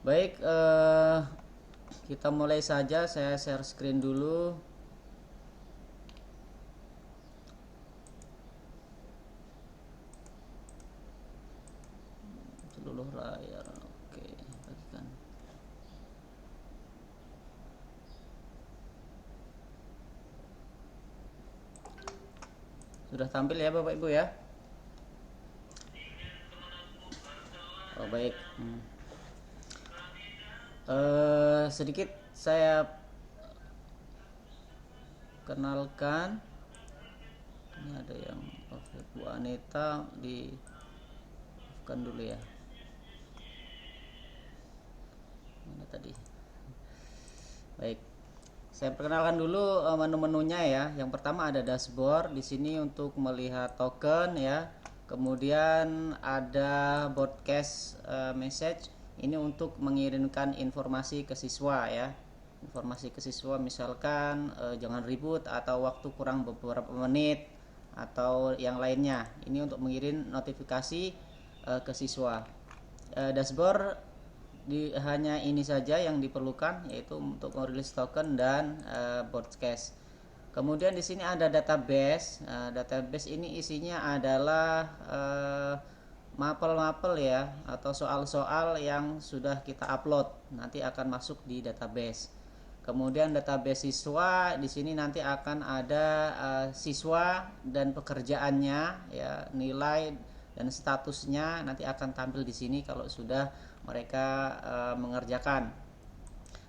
Baik, kita mulai saja. Saya share screen dulu. Seluruh layar. Oke, bagikan. Sudah tampil ya Bapak Ibu ya? Oh, baik. Sedikit saya kenalkan. Ini ada yang Bu Aneta di kan dulu ya. Mana tadi? Baik. Saya perkenalkan dulu menu-menunya ya. Yang pertama ada dashboard di sini untuk melihat token ya. Kemudian ada broadcast message, ini untuk mengirimkan informasi ke siswa ya. Informasi ke siswa misalkan jangan ribut atau waktu kurang beberapa menit atau yang lainnya. Ini untuk mengirim notifikasi ke siswa. Dashboard hanya ini saja yang diperlukan, yaitu untuk merilis token dan broadcast. Kemudian di sini ada database. Database ini isinya adalah mapel-mapel ya, atau soal-soal yang sudah kita upload nanti akan masuk di database. Kemudian database siswa, di sini nanti akan ada siswa dan pekerjaannya ya, nilai dan statusnya nanti akan tampil di sini kalau sudah mereka mengerjakan.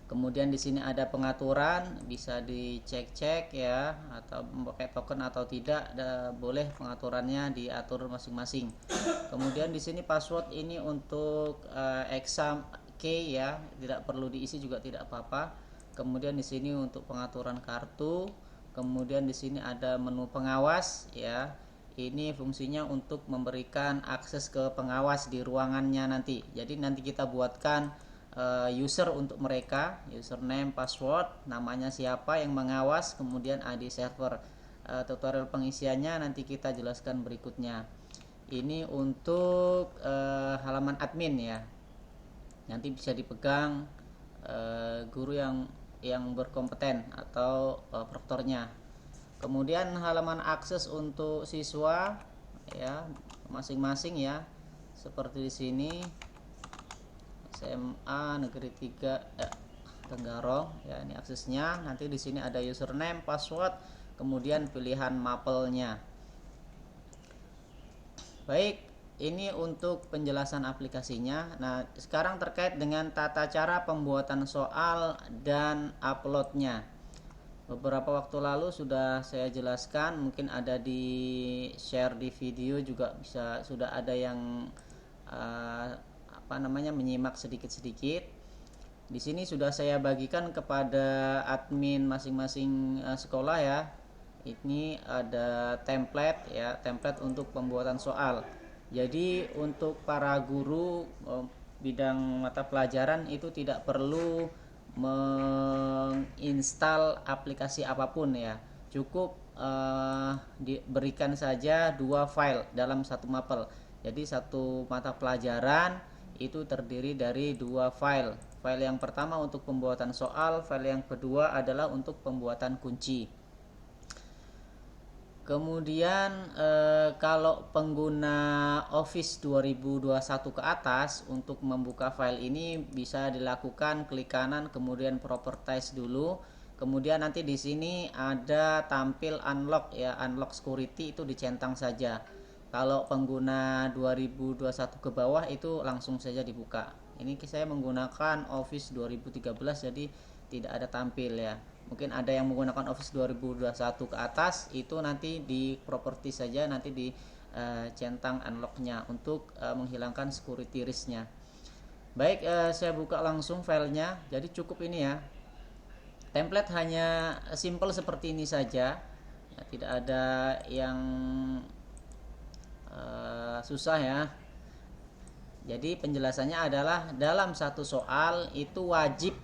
Kemudian di sini ada pengaturan, bisa dicek-cek ya, atau memakai token atau tidak, boleh pengaturannya diatur masing-masing. Kemudian di sini password ini untuk exam key ya, tidak perlu diisi juga tidak apa-apa. Kemudian di sini untuk pengaturan kartu. Kemudian di sini ada menu pengawas ya. Ini fungsinya untuk memberikan akses ke pengawas di ruangannya nanti. Jadi nanti kita buatkan user untuk mereka, username, password, namanya siapa yang mengawas, kemudian ID server. Tutorial pengisiannya nanti kita jelaskan berikutnya. Ini untuk halaman admin ya. Nanti bisa dipegang guru yang berkompeten atau proktornya. Kemudian halaman akses untuk siswa ya, masing-masing ya. Seperti di sini SMA Negeri 3 Tenggarong ya, ini aksesnya. Nanti di sini ada username, password, kemudian pilihan mapelnya. Baik, ini untuk penjelasan aplikasinya. Nah, sekarang terkait dengan tata cara pembuatan soal dan uploadnya. Beberapa waktu lalu sudah saya jelaskan, mungkin ada di share di video juga, bisa sudah ada yang menyimak sedikit-sedikit. Di sini sudah saya bagikan kepada admin masing-masing sekolah ya. Ini ada template ya, template untuk pembuatan soal. Jadi untuk para guru bidang mata pelajaran itu tidak perlu menginstal aplikasi apapun ya. Cukup diberikan saja 2 file dalam satu mapel. Jadi satu mata pelajaran itu terdiri dari 2 file. File yang pertama untuk pembuatan soal, file yang kedua adalah untuk pembuatan kunci. Kemudian kalau pengguna Office 2021 ke atas, untuk membuka file ini bisa dilakukan klik kanan kemudian properties dulu. Kemudian nanti di sini ada tampil unlock ya, unlock security, itu dicentang saja. Kalau pengguna 2021 ke bawah itu langsung saja dibuka. Ini saya menggunakan Office 2013 jadi tidak ada tampil ya. Mungkin ada yang menggunakan Office 2021 ke atas, itu nanti di properti saja, nanti di centang unlocknya untuk menghilangkan security risknya. Baik, saya buka langsung filenya. Jadi cukup ini ya, template hanya simple seperti ini saja ya, tidak ada yang susah ya. Jadi penjelasannya adalah dalam satu soal itu wajib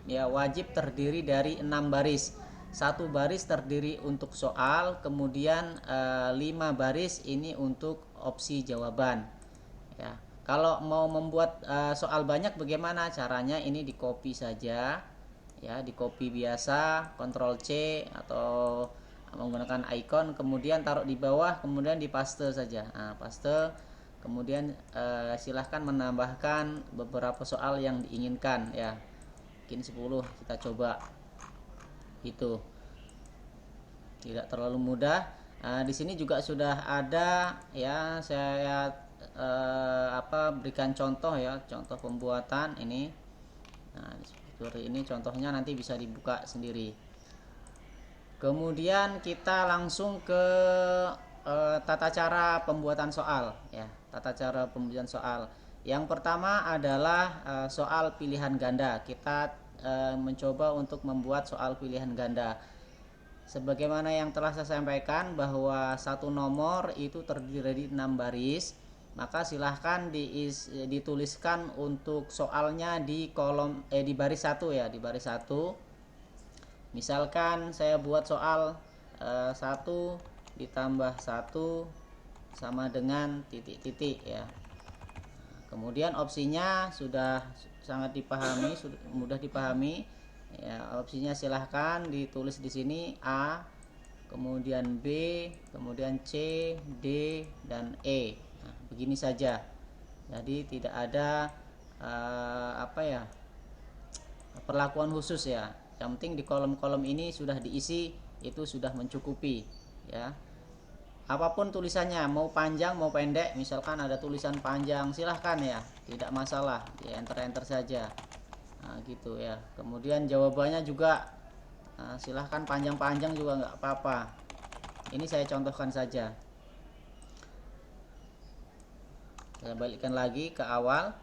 terdiri dari 6 baris. Satu baris terdiri untuk soal, kemudian 5 baris ini untuk opsi jawaban. Ya. Kalau mau membuat soal banyak bagaimana caranya? Ini di copy saja ya, di copy biasa, Ctrl C atau menggunakan icon, kemudian taruh di bawah, kemudian di paste saja. Nah, paste, kemudian silahkan menambahkan beberapa soal yang diinginkan ya, mungkin 10 kita coba. Itu tidak terlalu mudah. Di sini juga sudah ada ya, saya berikan contoh ya, contoh pembuatan ini. Nah, seperti ini contohnya, nanti bisa dibuka sendiri. Kemudian kita langsung ke tata cara pembuatan soal ya. Tata cara pembuatan soal. Yang pertama adalah soal pilihan ganda. Kita mencoba untuk membuat soal pilihan ganda. Sebagaimana yang telah saya sampaikan bahwa satu nomor itu terdiri dari 6 baris, maka silahkan dituliskan untuk soalnya di kolom di baris 1 ya, di baris 1. Misalkan saya buat soal 1 ditambah 1 sama dengan titik-titik ya. Kemudian opsinya sudah sangat dipahami, sudah mudah dipahami. Ya, opsinya silahkan ditulis di sini A, kemudian B, kemudian C, D, dan E. Nah, begini saja. Jadi tidak ada perlakuan khusus ya. Yang penting di kolom-kolom ini sudah diisi, itu sudah mencukupi ya. Apapun tulisannya, mau panjang mau pendek, misalkan ada tulisan panjang silahkan ya, tidak masalah, di enter saja. Nah, gitu ya. Kemudian jawabannya juga silahkan panjang-panjang juga nggak apa-apa. Ini saya contohkan saja. Saya balikkan lagi ke awal.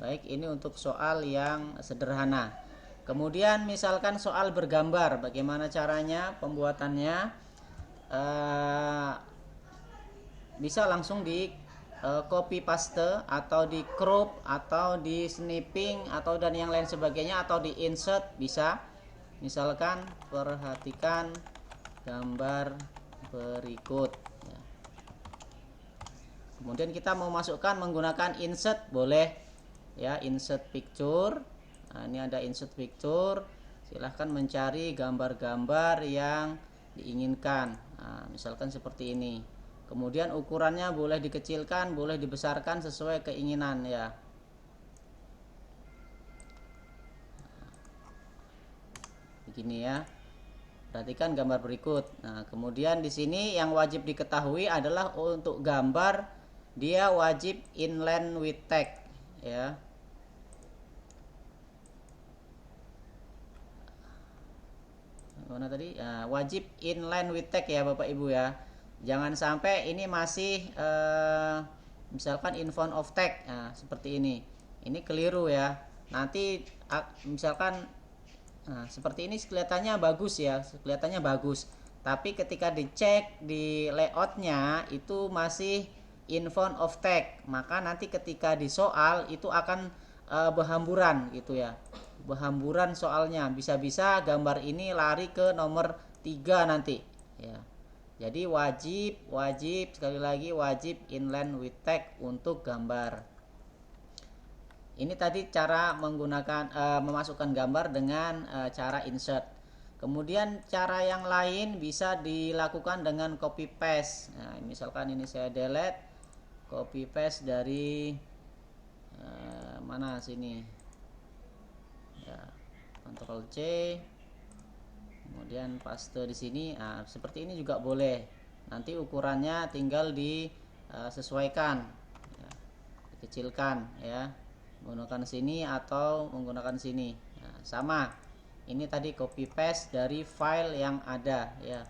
Baik, ini untuk soal yang sederhana. Kemudian misalkan soal bergambar, bagaimana caranya pembuatannya? Bisa langsung di copy paste atau di crop atau di snipping atau dan yang lain sebagainya, atau di insert bisa. Misalkan perhatikan gambar berikut ya. Kemudian kita mau masukkan menggunakan insert boleh ya, insert picture. Nah, ini ada insert picture, silahkan mencari gambar-gambar yang diinginkan. Nah, misalkan seperti ini. Kemudian ukurannya boleh dikecilkan, boleh dibesarkan sesuai keinginan ya. Begini ya. Perhatikan gambar berikut. Nah, kemudian di sini yang wajib diketahui adalah untuk gambar dia wajib inline with text ya. Mana tadi? Nah, wajib inline with text ya Bapak Ibu ya. Jangan sampai ini masih misalkan in front of text. Nah, seperti ini. Ini keliru ya. Nanti misalkan seperti ini kelihatannya bagus ya, kelihatannya bagus. Tapi ketika dicek di layoutnya itu masih in front of text, maka nanti ketika di soal itu akan berhamburan gitu ya. Berhamburan soalnya, bisa-bisa gambar ini lari ke nomor 3 nanti ya. Jadi wajib sekali lagi wajib inline with text untuk gambar. Ini tadi cara menggunakan memasukkan gambar dengan cara insert. Kemudian cara yang lain bisa dilakukan dengan copy paste. Nah, misalkan ini saya delete, copy paste dari mana sini ya, Ctrl C, kemudian paste di sini. Nah, seperti ini juga boleh. Nanti ukurannya tinggal disesuaikan ya, dikecilkan ya, menggunakan sini atau menggunakan sini. Nah, sama ini tadi copy paste dari file yang ada ya.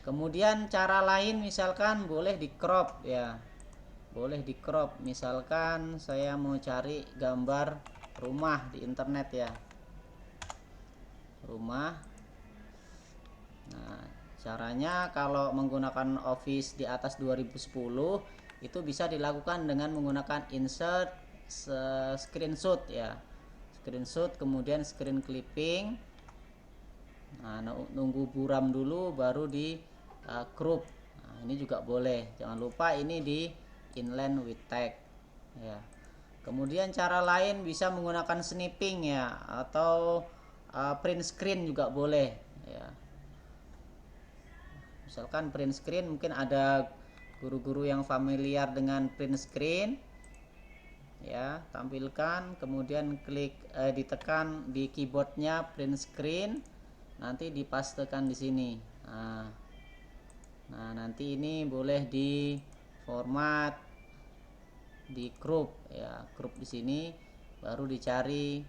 Kemudian cara lain misalkan boleh di crop ya, boleh di crop. Misalkan saya mau cari gambar rumah di internet ya, rumah. Nah, caranya kalau menggunakan Office di atas 2010 itu bisa dilakukan dengan menggunakan insert screenshot ya, screenshot kemudian screen clipping. Nah, nunggu buram dulu baru di crop. Nah, ini juga boleh. Jangan lupa ini di inline with tag ya. Kemudian cara lain bisa menggunakan snipping ya, atau print screen juga boleh ya. Misalkan print screen, mungkin ada guru-guru yang familiar dengan print screen ya, tampilkan, kemudian klik ditekan di keyboardnya print screen, nanti dipastekan di sini. Nah nanti ini boleh di format, di crop ya, crop di sini, baru dicari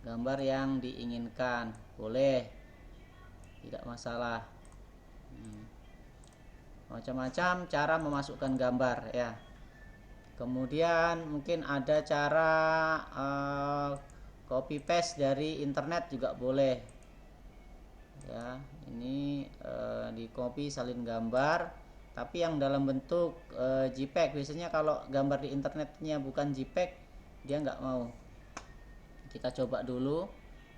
gambar yang diinginkan, boleh, tidak masalah. Macam-macam cara memasukkan gambar ya. Kemudian mungkin ada cara copy paste dari internet juga boleh ya. Ini di copy salin gambar, tapi yang dalam bentuk JPEG. Biasanya kalau gambar di internetnya bukan JPEG, dia nggak mau. Kita coba dulu.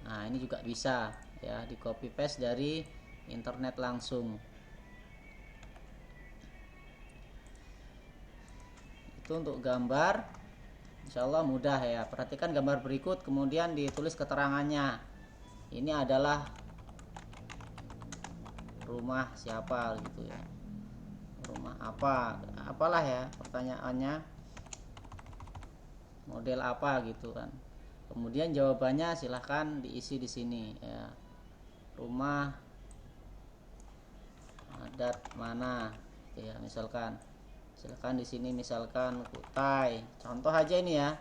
Nah ini juga bisa ya, di copy paste dari internet langsung. Itu untuk gambar, insya Allah mudah ya. Perhatikan gambar berikut, kemudian ditulis keterangannya. Ini adalah rumah siapa gitu ya, rumah apa, apalah ya pertanyaannya, model apa gitu kan. Kemudian jawabannya silahkan diisi di sini ya. Rumah adat mana gitu ya, misalkan silahkan di sini, misalkan Kutai, contoh aja ini ya.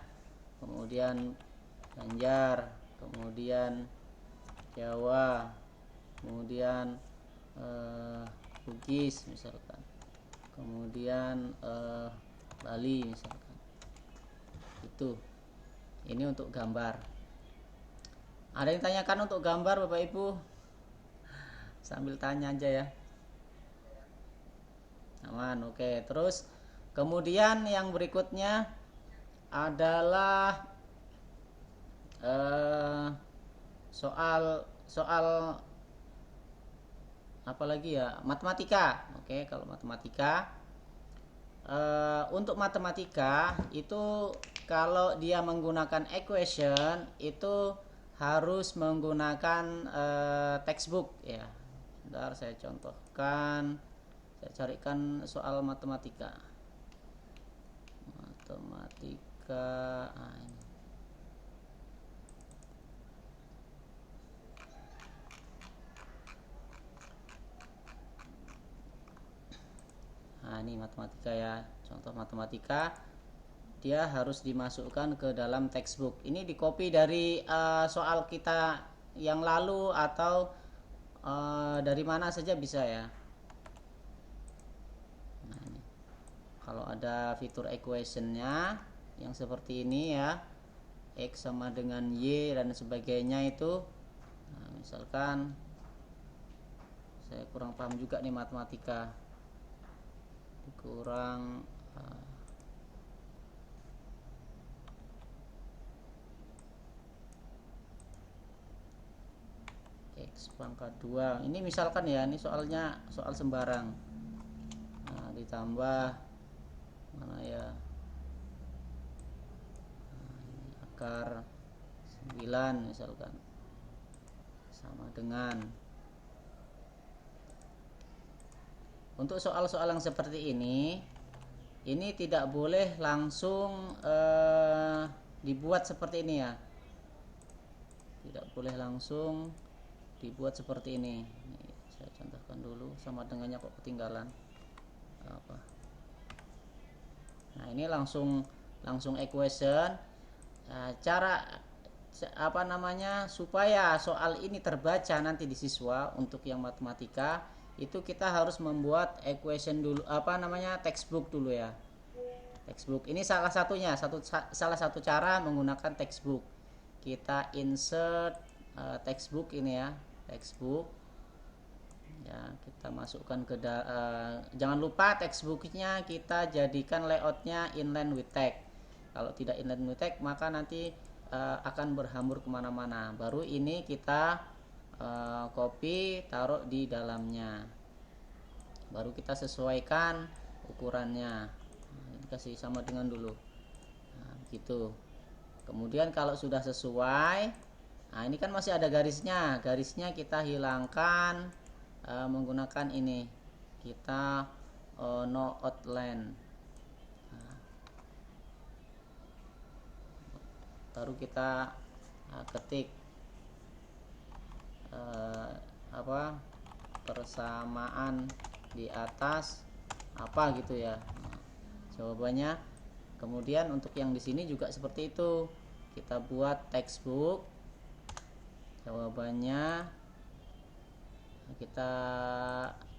Kemudian Banjar, kemudian Jawa, kemudian Bugis misalkan, kemudian Bali misalkan. Itu ini untuk gambar. Ada yang tanyakan untuk gambar Bapak Ibu? Sambil tanya aja ya. Aman, oke. Terus kemudian yang berikutnya adalah soal apalagi ya, matematika. Oke, kalau matematika untuk matematika itu kalau dia menggunakan equation itu harus menggunakan textbook ya. Bentar saya contohkan, saya carikan soal matematika. Ini. Nah ini matematika ya, contoh matematika, dia harus dimasukkan ke dalam textbook. Ini di copy dari soal kita yang lalu atau dari mana saja bisa ya. Nah, ini. Kalau ada fitur equationnya yang seperti ini ya, X sama dengan Y dan sebagainya itu, nah, misalkan saya kurang paham juga nih matematika, kurang X pangkat 2 ini misalkan ya, ini soalnya soal sembarang. Nah, ditambah mana ya, nah, ini akar 9 misalkan sama dengan. Untuk soal-soal yang seperti ini tidak boleh langsung dibuat seperti ini ya, tidak boleh langsung dibuat seperti ini. Saya contohkan dulu, sama dengannya kok ketinggalan apa. Nah ini langsung equation. Cara apa namanya supaya soal ini terbaca nanti di siswa untuk yang matematika, itu kita harus membuat equation dulu, apa namanya, textbook dulu ya. Textbook ini salah satunya, salah satu cara menggunakan textbook. Kita insert textbook ini ya, textbook ya, kita masukkan ke jangan lupa textbooknya kita jadikan layoutnya inline with tag. Kalau tidak inline with tag maka nanti akan berhamur kemana-mana. Baru ini kita copy, taruh di dalamnya, baru kita sesuaikan ukurannya. dikasih sama dengan dulu. Nah, gitu. Kemudian kalau sudah sesuai, nah ini kan masih ada garisnya. Garisnya kita hilangkan menggunakan ini. Kita no outline. Nah, baru kita ketik apa persamaan di atas apa gitu ya. Nah, jawabannya. Kemudian untuk yang di sini juga seperti itu. Kita buat textbook. Jawabannya kita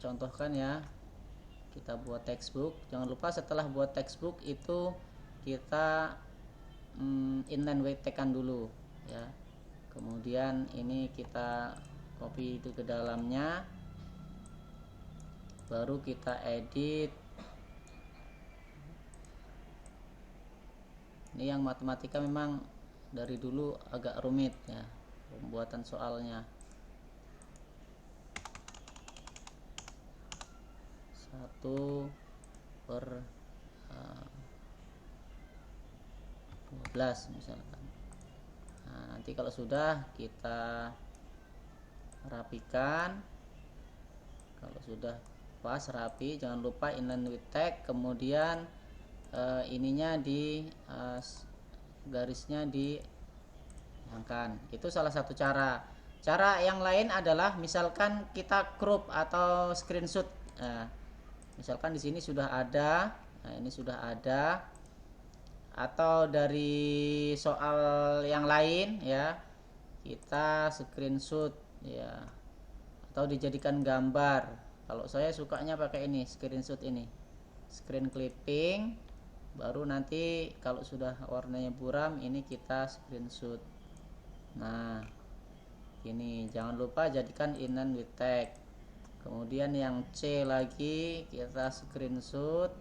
contohkan ya. Kita buat textbook. Jangan lupa setelah buat textbook itu kita inline weight tekan dulu ya. Kemudian ini kita copy itu ke dalamnya. Baru kita edit. Ini yang matematika memang dari dulu agak rumit ya pembuatan soalnya. 1/12 misalkan. Nah, nanti kalau sudah kita rapikan. Kalau sudah pas rapi, jangan lupa inline with tag. Kemudian ininya di garisnya dihilangkan. Itu salah satu cara. Cara yang lain adalah misalkan kita crop atau screenshot. Misalkan di sini sudah ada. Nah, ini sudah ada. Atau dari soal yang lain ya, kita screenshot ya. Atau dijadikan gambar. Kalau saya sukanya pakai ini, screenshot ini. Screen clipping. Baru nanti kalau sudah warnanya buram ini kita screenshot. Nah, ini jangan lupa jadikan inline with tag. Kemudian yang C lagi kita screenshot.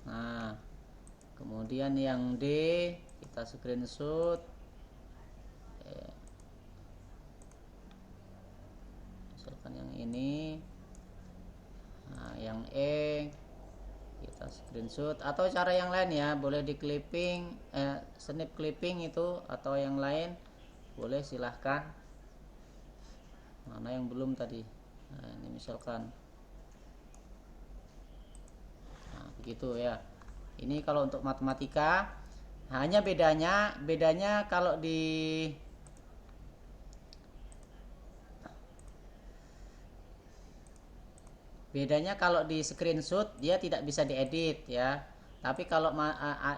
Nah, kemudian yang D kita screenshot. Misalkan yang ini. Nah, yang E kita screenshot atau cara yang lain ya, boleh di clipping, snap clipping itu atau yang lain boleh, silahkan. Mana yang belum tadi? Nah, ini misalkan. Nah, begitu ya. Ini kalau untuk matematika. Hanya bedanya kalau di screenshot dia tidak bisa diedit ya. Tapi kalau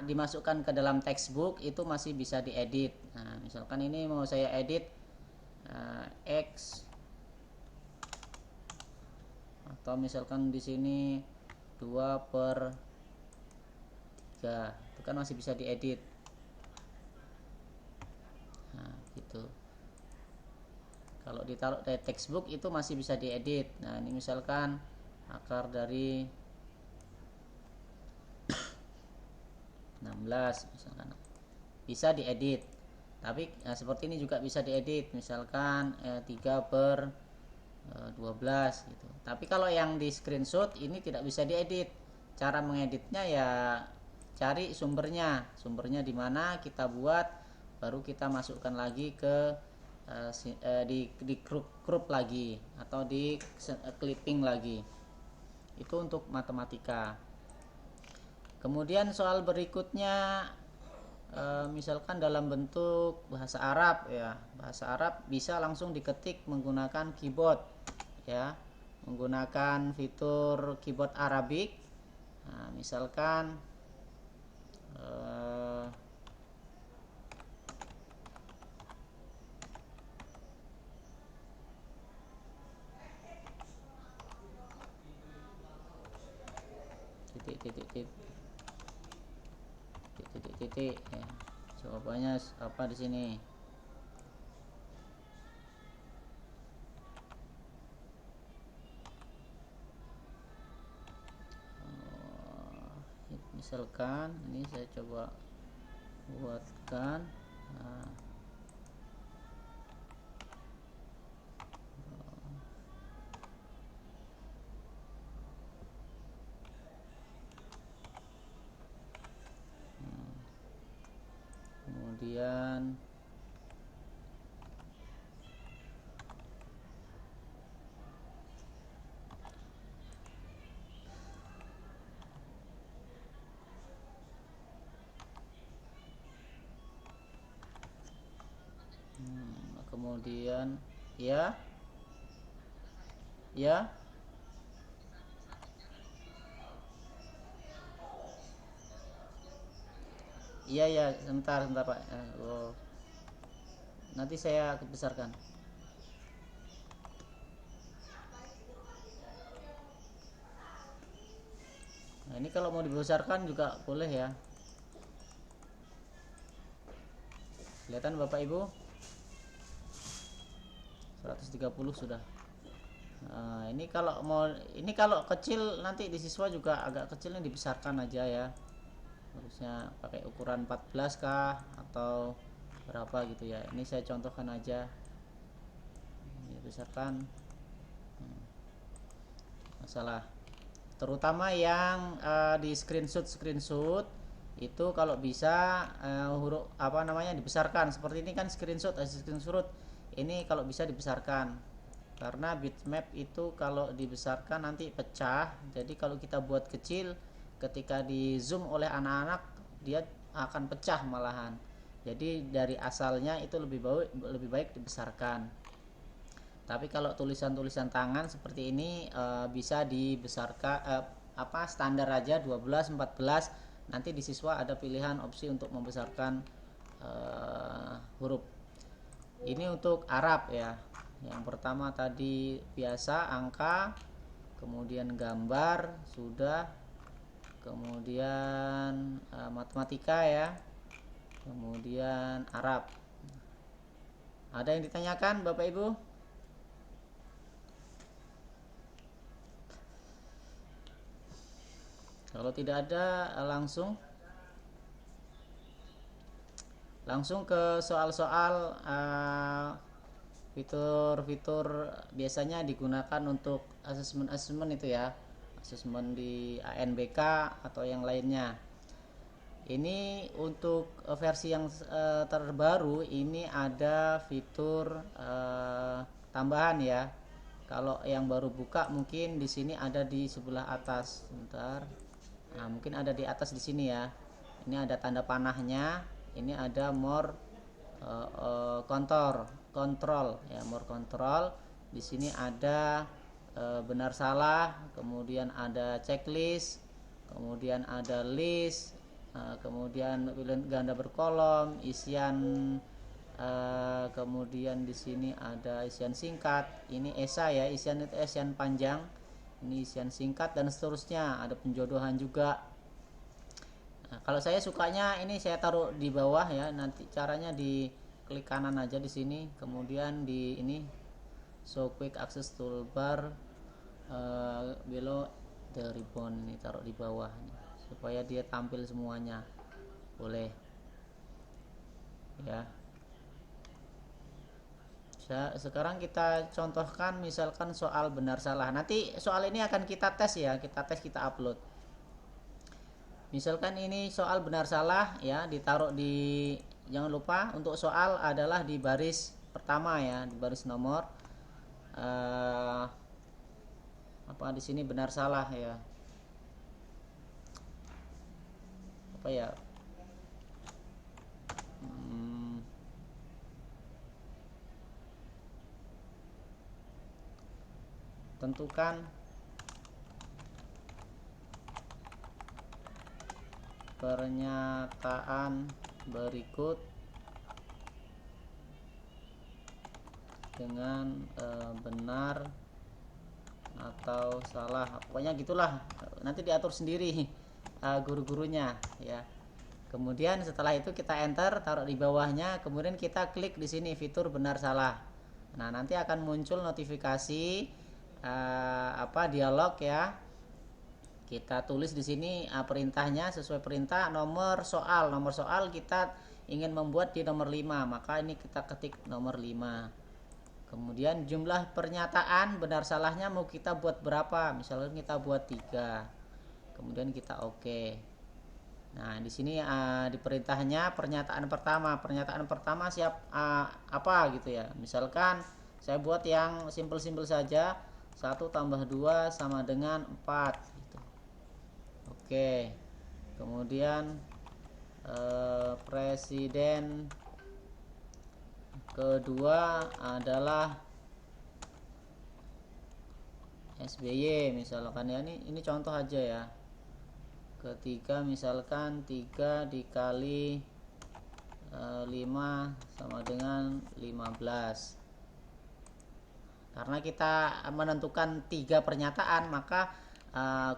dimasukkan ke dalam textbook itu masih bisa diedit. Nah, misalkan ini mau saya edit X, atau misalkan di sini 2/3, itu kan masih bisa diedit. Nah, gitu. Kalau ditaruh dari textbook itu masih bisa diedit. Nah, ini misalkan akar dari 16 misalkan, bisa diedit. Tapi seperti ini juga bisa diedit, misalkan 3/12 gitu. Tapi kalau yang di screenshot ini tidak bisa diedit. Cara mengeditnya ya cari sumbernya di mana kita buat, baru kita masukkan lagi ke di crop lagi atau di clipping lagi. Itu untuk matematika. Kemudian soal berikutnya misalkan dalam bentuk bahasa Arab ya. Bahasa Arab bisa langsung diketik menggunakan keyboard ya, menggunakan fitur keyboard Arabic. Nah, misalkan titik ya. Jawabannya apa di sini? Misalkan ini saya coba buatkan. Nah, kemudian kemudian ya ya iya ya, sebentar sebentar Pak. Nanti saya besarkan. Nah, ini kalau mau dibesarkan juga boleh ya. Kelihatan Bapak Ibu? 130 sudah. Nah, ini kalau kecil nanti di siswa juga agak kecilnya dibesarkan aja ya. Harusnya pakai ukuran 14 kah atau berapa gitu ya. Ini saya contohkan aja. Ini besarkan. Masalah. Terutama yang di screenshot itu kalau bisa huruf apa namanya dibesarkan. Seperti ini kan screenshot ini kalau bisa dibesarkan, karena bitmap itu kalau dibesarkan nanti pecah. Jadi kalau kita buat kecil, ketika di zoom oleh anak-anak dia akan pecah malahan. Jadi dari asalnya itu lebih baik dibesarkan. Tapi kalau tulisan-tulisan tangan seperti ini bisa dibesarkan standar aja 12 14. Nanti di siswa ada pilihan opsi untuk membesarkan huruf. Ini untuk Arab ya. Yang pertama tadi biasa angka, kemudian gambar sudah, kemudian matematika ya, kemudian Arab. Ada yang ditanyakan Bapak Ibu? Kalau tidak ada, langsung ke soal-soal fitur-fitur biasanya digunakan untuk asesmen itu ya, asesmen di ANBK atau yang lainnya. Ini untuk versi yang terbaru ini ada fitur tambahan ya. Kalau yang baru buka mungkin di sini ada di sebelah atas. Bentar. Nah, mungkin ada di atas di sini ya. Ini ada tanda panahnya. Ini ada more control ya, more control. Di sini ada benar salah, kemudian ada checklist, kemudian ada list, kemudian pilihan ganda berkolom, isian, kemudian di sini ada isian singkat. Ini esai ya, isian itu isian panjang. Ini isian singkat dan seterusnya. Ada penjodohan juga. Nah, kalau saya sukanya ini saya taruh di bawah ya. Nanti caranya di klik kanan aja di sini, kemudian di ini show quick access toolbar below the ribbon, ini taruh di bawah nih, supaya dia tampil semuanya. Boleh ya. Sekarang kita contohkan misalkan soal benar salah. Nanti soal ini akan kita tes ya, kita upload. Misalkan ini soal benar salah ya, ditaruh di, jangan lupa untuk soal adalah di baris pertama ya, di baris nomor apa di sini benar salah ya. Apa ya? Tentukan pernyataan berikut dengan benar atau salah. Pokoknya gitulah. Nanti diatur sendiri guru-gurunya ya. Kemudian setelah itu kita enter, taruh di bawahnya, kemudian kita klik di sini fitur benar salah. Nah, nanti akan muncul notifikasi dialog ya. Kita tulis di sini perintahnya sesuai perintah. Nomor soal kita ingin membuat di nomor 5, maka ini kita ketik nomor 5. Kemudian jumlah pernyataan benar salahnya mau kita buat berapa, misalnya kita buat 3. Kemudian kita oke. Nah, di sini di perintahnya pernyataan pertama siap apa gitu ya. Misalkan saya buat yang simpel-simpel saja. 1 tambah 2 sama dengan 4 gitu. Oke. Kemudian presiden kedua adalah SBY misalkan ya. Ini contoh aja ya. Ketiga misalkan 3 dikali 5 sama dengan 15. Karena kita menentukan 3 pernyataan, maka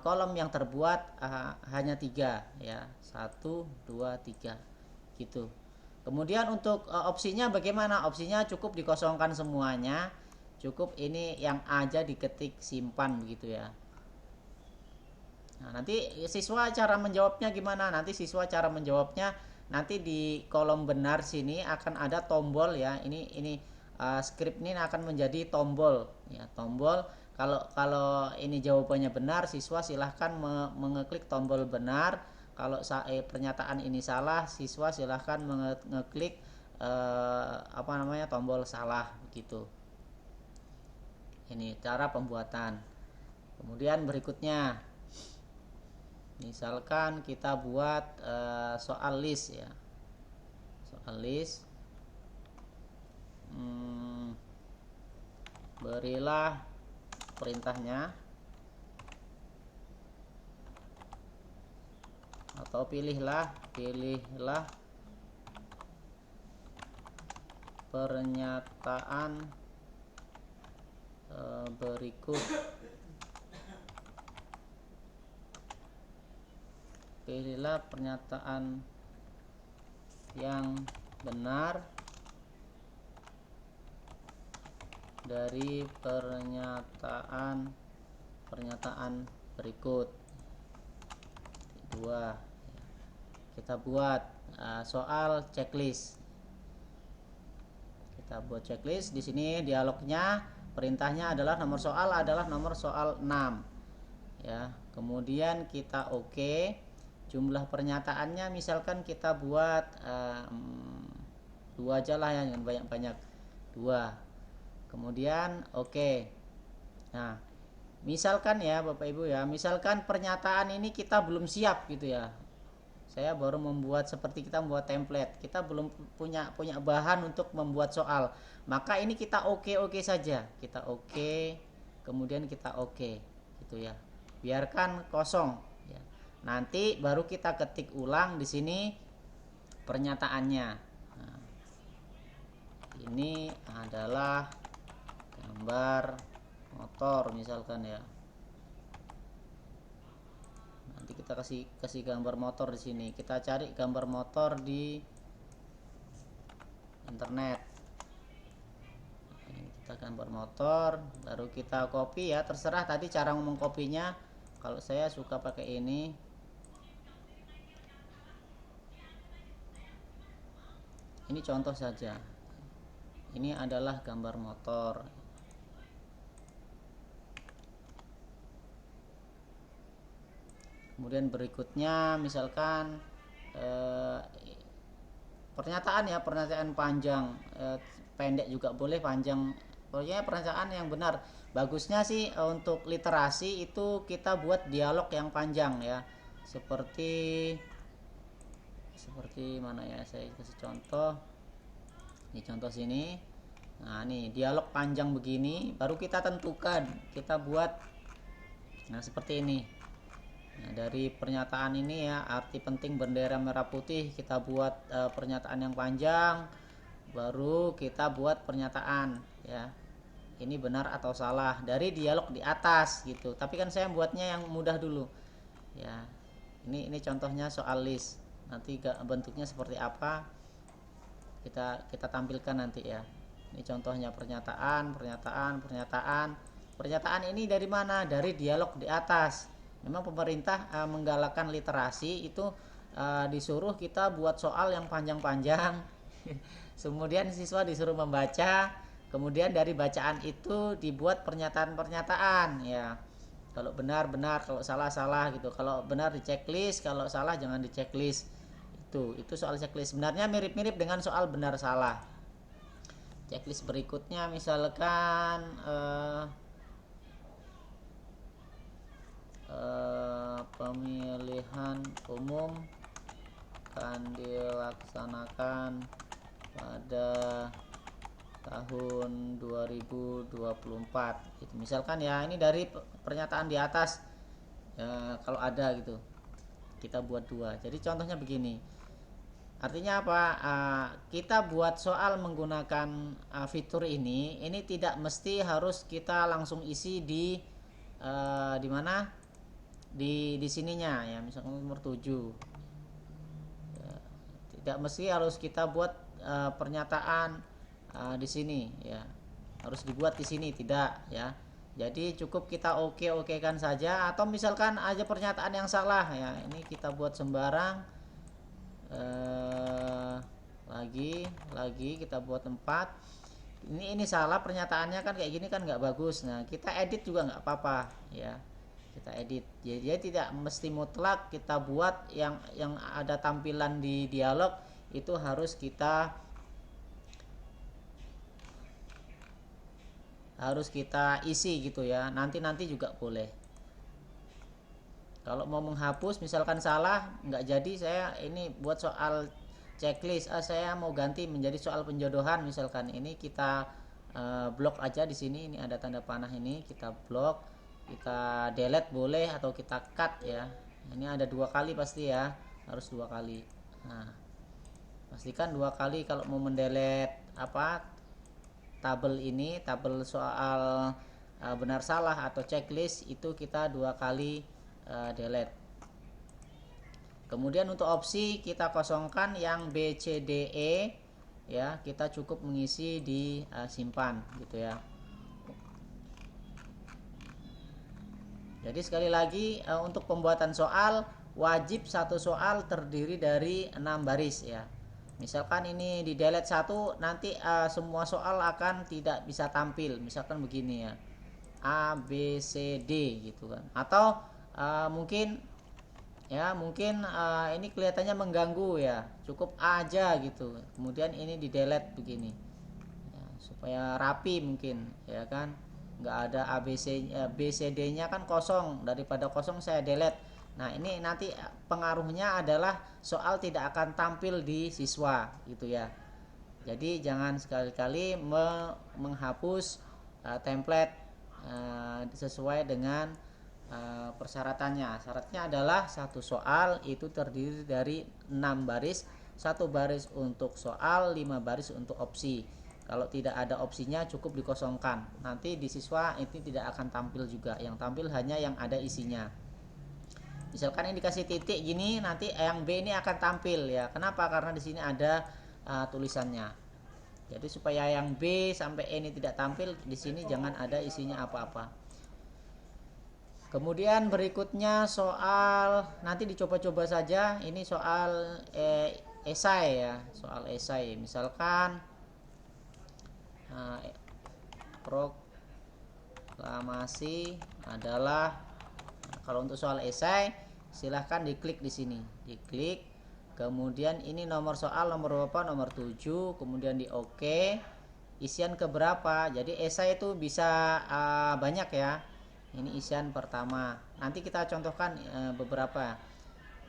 kolom yang terbuat hanya 3 ya. 1, 2, 3 gitu. Kemudian untuk opsinya bagaimana? Opsinya cukup dikosongkan semuanya. Cukup ini yang aja diketik simpan begitu ya. Nah, nanti siswa cara menjawabnya gimana? Nanti di kolom benar sini akan ada tombol ya. Ini script ini akan menjadi tombol ya, tombol. Kalau ini jawabannya benar, siswa silahkan mengeklik tombol benar. Kalau pernyataan ini salah, siswa silahkan mengeklik tombol salah begitu. Ini cara pembuatan. Kemudian berikutnya, misalkan kita buat soal list ya, soal list. Berilah perintahnya atau pilihlah pernyataan berikut. Pilihlah pernyataan yang benar dari pernyataan berikut. 2. Kita buat soal checklist. Kita buat checklist. Di sini dialognya, perintahnya adalah nomor soal 6. Ya, kemudian kita oke. Jumlah pernyataannya misalkan kita buat 2 aja lah ya, jangan banyak-banyak. 2. Kemudian oke. Nah, misalkan ya Bapak Ibu ya, misalkan pernyataan ini kita belum siap gitu ya. Saya baru membuat seperti kita membuat template. Kita belum punya bahan untuk membuat soal. Maka ini kita oke saja. Kita oke, kemudian kita oke gitu ya. Biarkan kosong ya. Nanti baru kita ketik ulang di sini pernyataannya. Nah, ini adalah gambar motor misalkan ya. Nanti kita kasih gambar motor di sini. Kita cari gambar motor di internet. Ini kita gambar motor, baru kita copy ya. Terserah tadi cara ngomong kopinya. Kalau saya suka pakai ini. Ini contoh saja. Ini adalah gambar motor. Kemudian berikutnya misalkan pernyataan panjang, pendek juga boleh, panjang. Pokoknya pernyataan yang benar. Bagusnya sih untuk literasi itu kita buat dialog yang panjang ya. Seperti mana ya, saya kasih contoh. Ini contoh sini. Nah, nih dialog panjang begini baru kita tentukan, kita buat seperti ini. Nah, dari pernyataan ini ya, arti penting bendera merah putih, kita buat pernyataan yang panjang, baru kita buat pernyataan ya. Ini benar atau salah dari dialog di atas gitu. Tapi kan saya buatnya yang mudah dulu. Ya. Ini contohnya soal list. Nanti bentuknya seperti apa kita tampilkan nanti ya. Ini contohnya pernyataan. Pernyataan ini dari mana? Dari dialog di atas. Memang pemerintah menggalakkan literasi itu, disuruh kita buat soal yang panjang-panjang. Kemudian siswa disuruh membaca, kemudian dari bacaan itu dibuat pernyataan-pernyataan ya. Kalau benar benar, kalau salah salah gitu. Kalau benar di checklist, kalau salah jangan di checklist. Itu soal checklist. Sebenarnya mirip-mirip dengan soal benar salah. Checklist berikutnya misalkan pemilihan umum akan dilaksanakan pada tahun 2024 gitu. Misalkan ya, ini dari pernyataan di atas ya, kalau ada gitu kita buat dua. Jadi contohnya begini, artinya apa? Kita buat soal menggunakan fitur ini tidak mesti harus kita langsung isi di mana, di sininya ya, misalkan nomor 7 ya, tidak mesti harus kita buat pernyataan di sini ya, harus dibuat di sini, tidak ya. Jadi cukup kita oke-okekan saja, atau misalkan aja pernyataan yang salah ya, ini kita buat sembarang. Lagi kita buat 4. Ini salah pernyataannya kan, kayak gini kan nggak bagus. Nah, kita edit juga nggak apa-apa ya, kita edit. Jadi tidak mesti mutlak kita buat yang ada tampilan di dialog itu harus kita isi gitu ya. Nanti juga boleh. Kalau mau menghapus misalkan salah, nggak jadi, saya ini buat soal checklist, saya mau ganti menjadi soal penjodohan misalkan, ini kita blok aja di sini. Ini ada tanda panah, ini kita blok, kita delete boleh atau kita cut ya. Ini ada 2 kali pasti ya, harus 2 kali. Nah, pastikan 2 kali kalau mau mendelete tabel ini, tabel soal benar salah atau checklist, itu kita 2 kali delete. Kemudian untuk opsi kita kosongkan yang B, C, D, E ya, kita cukup mengisi di simpan gitu ya. Jadi sekali lagi, untuk pembuatan soal wajib satu soal terdiri dari 6 baris ya. Misalkan ini di delete 1, nanti semua soal akan tidak bisa tampil. Misalkan begini ya, A, B, C, D gitu kan. Atau mungkin ini kelihatannya mengganggu ya, cukup A aja gitu. Kemudian ini di delete begini ya, supaya rapi mungkin ya kan, nggak ada ABC, B, C, D nya kan kosong, daripada kosong saya delete. Nah, ini nanti pengaruhnya adalah soal tidak akan tampil di siswa gitu ya. Jadi jangan sekali-kali menghapus template sesuai dengan persyaratannya. Syaratnya adalah satu soal itu terdiri dari 6 baris, 1 baris untuk soal, 5 baris untuk opsi. Kalau tidak ada opsinya cukup dikosongkan. Nanti di siswa itu tidak akan tampil juga, yang tampil hanya yang ada isinya. Misalkan yang dikasih titik gini, nanti yang B ini akan tampil ya. Kenapa? Karena di sini ada tulisannya. Jadi supaya yang B sampai E ini tidak tampil, di sini jangan ada isinya apa-apa. Kemudian berikutnya soal, nanti dicoba-coba saja. Ini soal esai ya, soal esai. Misalkan proklamasi adalah, kalau untuk soal esai silahkan diklik di sini, diklik. Kemudian ini nomor soal nomor berapa, nomor 7. Kemudian di oke. Isian keberapa, jadi esai itu bisa banyak ya. Ini isian pertama, nanti kita contohkan beberapa.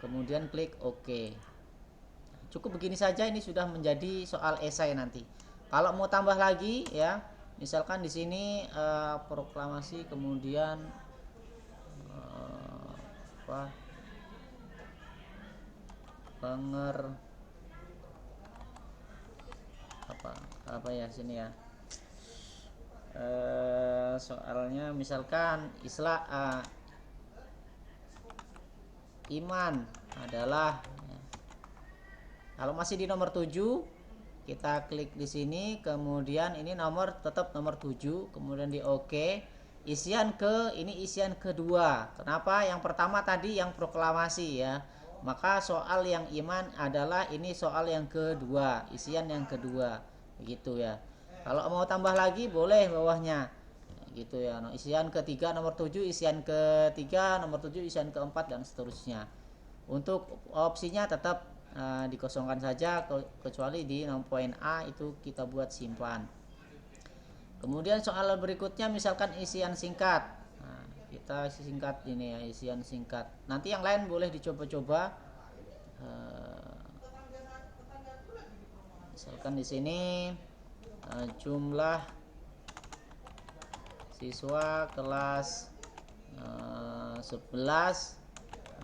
Kemudian klik oke. Cukup begini saja, ini sudah menjadi soal esai nanti. Kalau mau tambah lagi ya, misalkan di sini proklamasi, kemudian apa ya sini ya, soalnya misalkan iman adalah ya. Kalau masih di nomor 7, kita klik di sini, kemudian ini tetap nomor 7, kemudian di oke. Isian isian kedua. Kenapa? Yang pertama tadi yang proklamasi ya, maka soal yang iman adalah ini soal yang kedua, isian yang kedua begitu ya. Kalau mau tambah lagi boleh bawahnya gitu ya. Nah, isian ketiga nomor 7, isian ketiga nomor 7, isian keempat dan seterusnya. Untuk opsinya tetap dikosongkan saja, kecuali di poin A itu kita buat simpan. Kemudian soal berikutnya misalkan isian singkat. Nah, kita singkat ini ya, isian singkat. Nanti yang lain boleh dicoba-coba. Misalkan di sini jumlah siswa kelas 11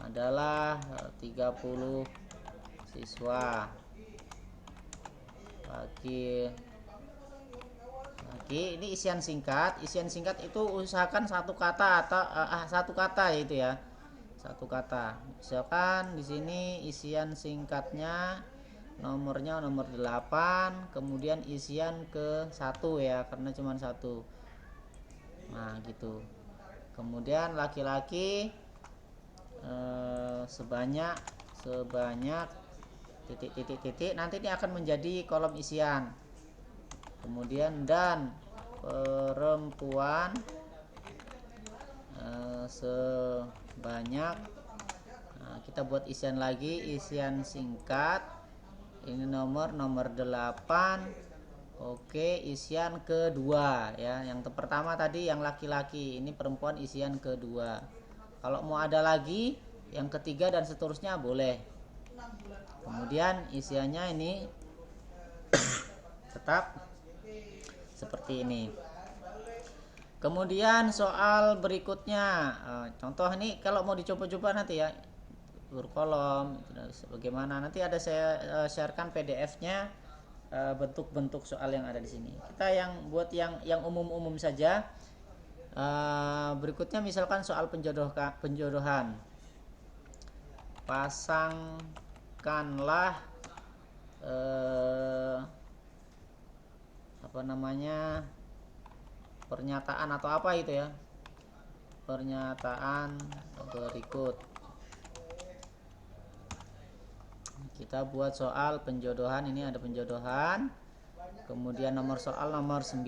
adalah 30 siswa. Ini isian singkat. Isian singkat itu usahakan satu kata atau satu kata itu ya. Satu kata. Misalkan di sini isian singkatnya nomornya nomor 8, kemudian isian ke 1 ya, karena cuma 1. Nah, gitu. Kemudian laki-laki sebanyak titik nanti ini akan menjadi kolom isian. Kemudian dan perempuan sebanyak, kita buat isian lagi, isian singkat ini nomor 8. Oke, isian kedua ya, yang pertama tadi yang laki-laki, ini perempuan isian kedua. Kalau mau ada lagi yang ketiga dan seterusnya boleh. Kemudian isiannya ini tetap seperti ini. Kemudian soal berikutnya, contoh ini kalau mau dicoba-coba nanti ya, berkolom bagaimana, nanti ada saya sharekan PDF-nya, bentuk-bentuk soal yang ada di sini. Kita yang buat yang umum-umum saja. Berikutnya misalkan soal penjodohan. Pasangkanlah pernyataan atau apa itu ya, pernyataan berikut. Kita buat soal penjodohan, ini ada penjodohan. Kemudian soal nomor 9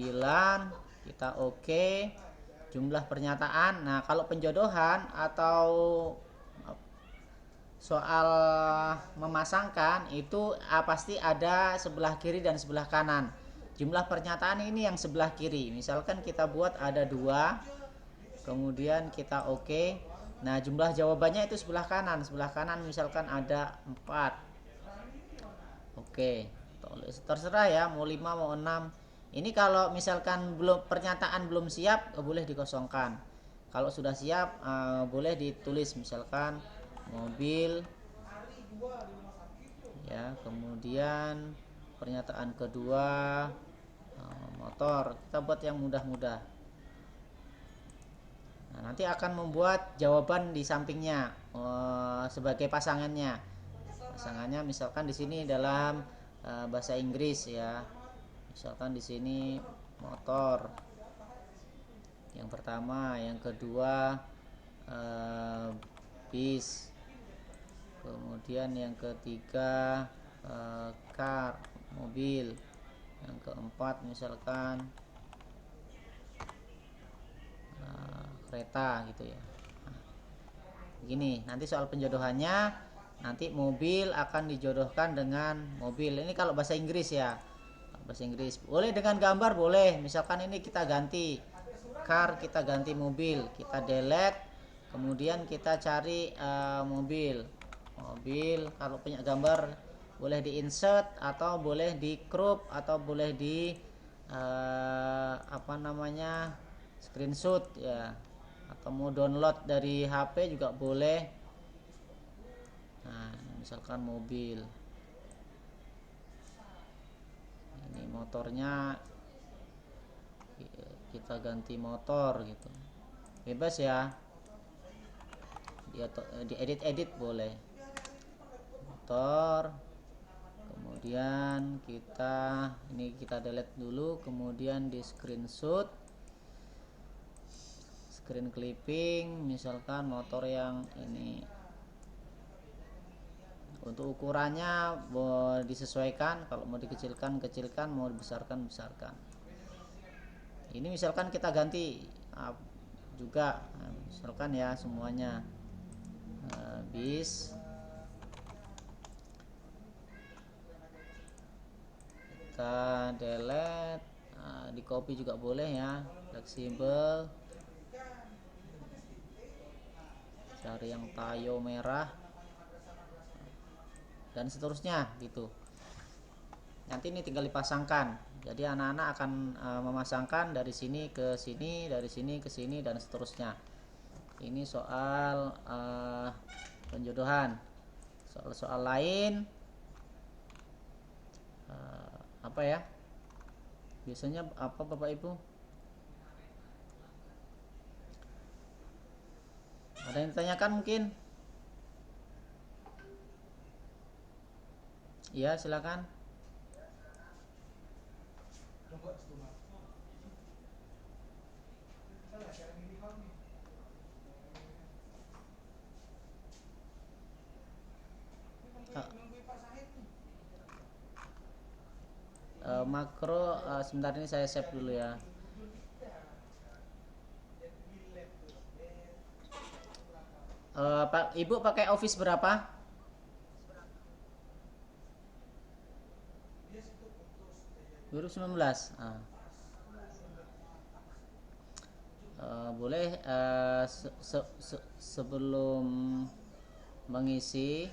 kita oke. Jumlah pernyataan. Nah, kalau penjodohan atau soal memasangkan itu pasti ada sebelah kiri dan sebelah kanan. Jumlah pernyataan ini yang sebelah kiri. Misalkan kita buat ada 2, kemudian kita oke. Nah, jumlah jawabannya itu sebelah kanan. Sebelah kanan misalkan ada 4. Oke, terserah ya, mau 5 mau 6. Ini kalau misalkan pernyataan belum siap, boleh dikosongkan. Kalau sudah siap, boleh ditulis misalkan mobil ya. Kemudian pernyataan kedua motor. Kita buat yang mudah-mudah. Nah, nanti akan membuat jawaban di sampingnya sebagai pasangannya. Pasangannya misalkan di sini dalam bahasa Inggris ya. Misalkan di sini motor. Yang pertama, yang kedua bis. Kemudian yang ketiga car, mobil. Yang keempat misalkan kereta gitu ya. Nah, gini, nanti soal penjodohannya, nanti mobil akan dijodohkan dengan mobil. Ini kalau bahasa Inggris ya. Bahasa Inggris boleh dengan gambar, boleh. Misalkan ini kita ganti car, kita ganti mobil, kita delete, kemudian kita cari mobil. Kalau punya gambar boleh di insert atau boleh di crop atau boleh di screenshot ya, atau mau download dari HP juga boleh. Nah, misalkan mobil, ini motornya kita ganti motor gitu, bebas ya, di edit boleh motor. Kemudian kita delete dulu, kemudian di screenshot, screen clipping, misalkan motor yang ini. Untuk ukurannya disesuaikan, kalau mau dikecilkan, mau dibesarkan. Ini misalkan kita ganti juga, misalkan ya semuanya bis, kita delete, di copy juga boleh ya, fleksibel, cari yang tayo merah dan seterusnya gitu. Nanti ini tinggal dipasangkan, jadi anak-anak akan memasangkan dari sini ke sini, dari sini ke sini dan seterusnya. Ini soal penjodohan. Soal-soal lain apa ya, biasanya apa Bapak Ibu, ada yang ditanyakan mungkin? Ya silakan. Makro sebentar, ini saya save dulu ya. Pak Ibu pakai Office berapa? Baru 19. Boleh sebelum mengisi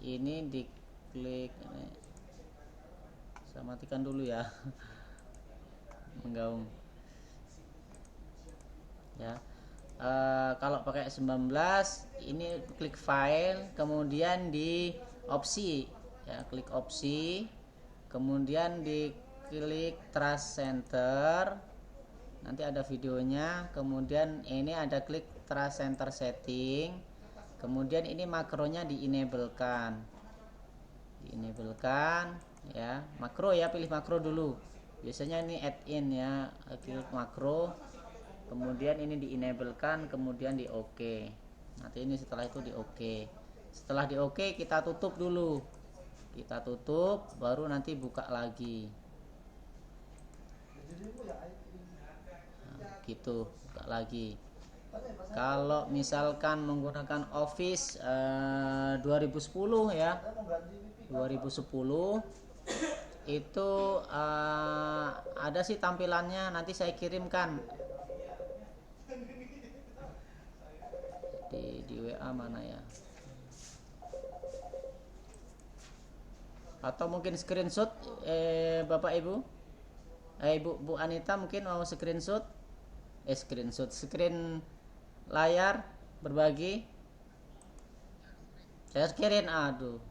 ini diklik ini. Saya matikan dulu ya. Menggaung ya. Kalau pakai 19 ini klik file, kemudian di opsi ya, klik opsi, kemudian diklik Trust Center, nanti ada videonya, kemudian ini ada klik Trust Center setting, kemudian ini makronya di-enablekan ya, makro ya, pilih makro dulu, biasanya ini add-in ya, klik makro, kemudian ini di-enablekan, kemudian di OK. Nanti ini setelah itu di OK. Setelah di OK kita tutup dulu. Kita tutup, baru nanti buka lagi. Nah, gitu, buka lagi. Kalau misalkan menggunakan Office 2010 ya, 2010 itu ada sih tampilannya, nanti saya kirimkan di WA mana ya, atau mungkin screenshot Bapak Ibu, Bu Anita mungkin mau screenshot screen layar berbagi, saya kirim. Aduh,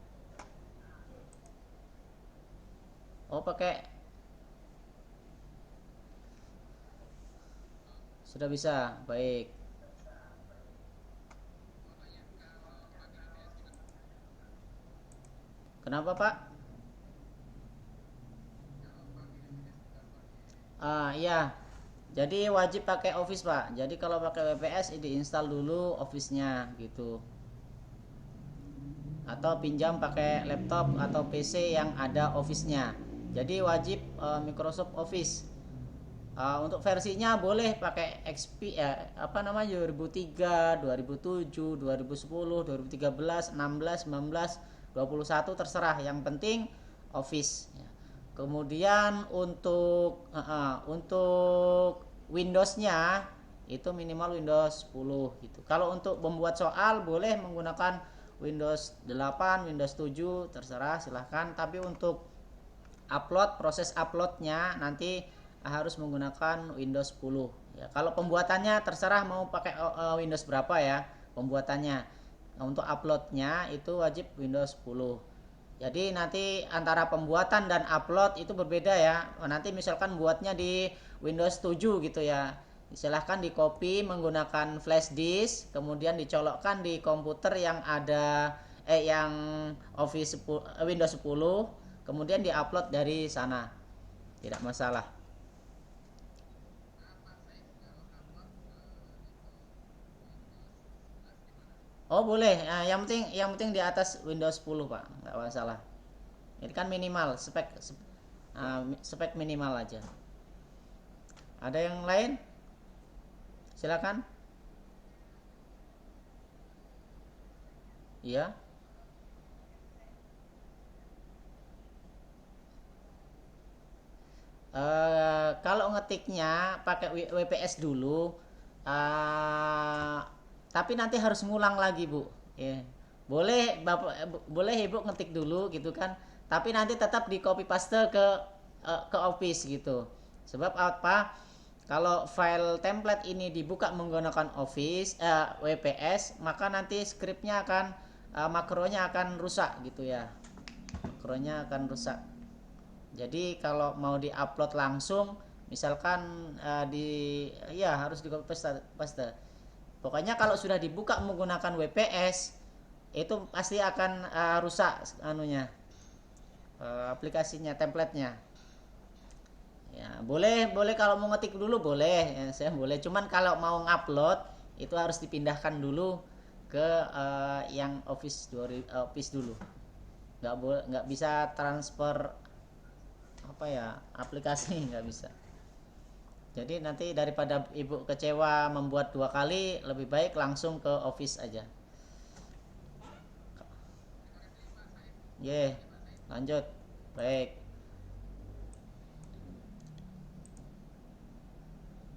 oh pakai, sudah bisa, baik. Kenapa Pak? Iya, jadi wajib pakai Office Pak. Jadi kalau pakai WPS diinstal dulu Office-nya gitu, atau pinjam pakai laptop atau PC yang ada Office-nya. Jadi wajib Microsoft Office. Untuk versinya boleh pakai XP ya, apa namanya, 2003, 2007, 2010, 2013, 16, 19, 21 terserah, yang penting Office ya. Kemudian untuk Windows-nya itu minimal Windows 10 gitu. Kalau untuk membuat soal boleh menggunakan Windows 8, Windows 7 terserah, silahkan. Tapi untuk proses uploadnya nanti harus menggunakan Windows 10 ya. Kalau pembuatannya terserah mau pakai Windows berapa ya pembuatannya. Untuk uploadnya itu wajib Windows 10. Jadi nanti antara pembuatan dan upload itu berbeda ya. Nanti misalkan buatnya di Windows 7 gitu ya, silahkan di copy menggunakan flash disk, kemudian dicolokkan di komputer yang ada yang Office 10, Windows 10, kemudian diupload dari sana, tidak masalah. Oh boleh, yang penting di atas Windows 10 Pak, nggak masalah. Ini kan minimal spek minimal aja. Ada yang lain? Silakan. Iya. Kalau ngetiknya pakai WPS dulu, eh, tapi nanti harus ngulang lagi bu. Ya. Boleh bapak, boleh ibu ngetik dulu gitu kan, tapi nanti tetap di copy paste ke Office gitu. Sebab apa? Kalau file template ini dibuka menggunakan Office WPS, maka nanti scriptnya akan makronya akan rusak gitu ya. Makronya akan rusak. Jadi kalau mau diupload langsung, misalkan ya harus di copy paste. Pokoknya kalau sudah dibuka menggunakan WPS, itu pasti akan rusak anunya, aplikasinya, templatenya. Ya, boleh boleh kalau mau ngetik dulu boleh, ya, saya boleh. Cuman kalau mau ngupload itu harus dipindahkan dulu ke yang Office dulu. Nggak bisa transfer apa ya aplikasi nggak bisa. Jadi nanti daripada ibu kecewa membuat 2 kali, lebih baik langsung ke Office aja. Ye, lanjut. Baik.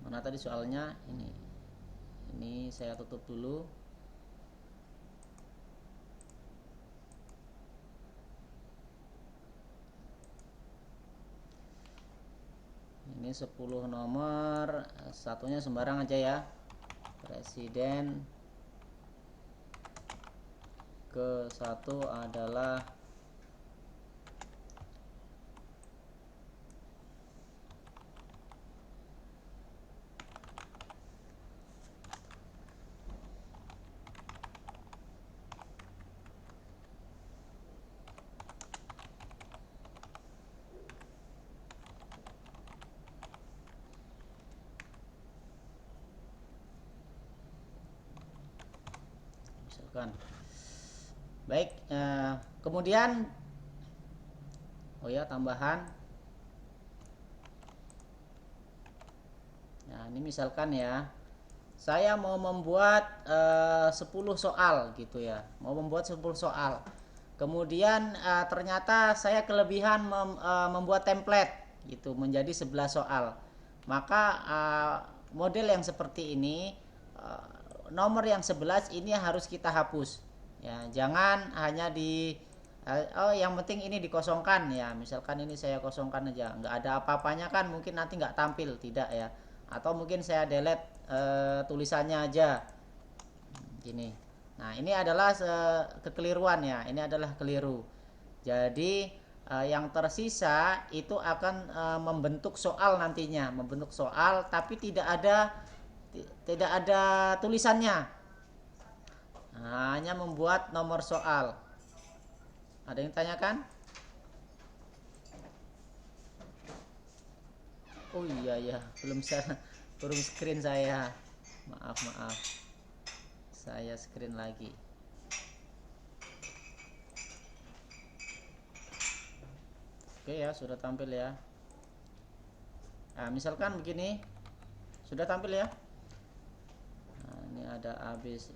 Mana tadi soalnya? Ini saya tutup dulu. Ini 10 nomor, satunya sembarang aja ya. Presiden ke-1 adalah misalkan. Baik, kemudian oh ya tambahan. Nah, ini misalkan ya, saya mau membuat 10 soal gitu ya. Mau membuat 10 soal. Kemudian ternyata saya kelebihan membuat template gitu menjadi 11 soal. Maka model yang seperti ini, nomor yang 11 ini harus kita hapus. Ya, jangan hanya oh yang penting ini dikosongkan ya. Misalkan ini saya kosongkan aja, nggak ada apa-apanya kan mungkin nanti nggak tampil, tidak ya. Atau mungkin saya delete tulisannya aja gini. Nah, ini adalah kekeliruan ya. Ini adalah keliru. Jadi yang tersisa itu akan membentuk soal nantinya, membentuk soal tapi tidak ada tulisannya. Nah, hanya membuat nomor soal. Ada yang tanyakan? Oh iya ya, belum screen saya. Maaf. Saya screen lagi. Oke ya, sudah tampil ya. Nah, misalkan begini. Sudah tampil ya? Nah, ini ada habis.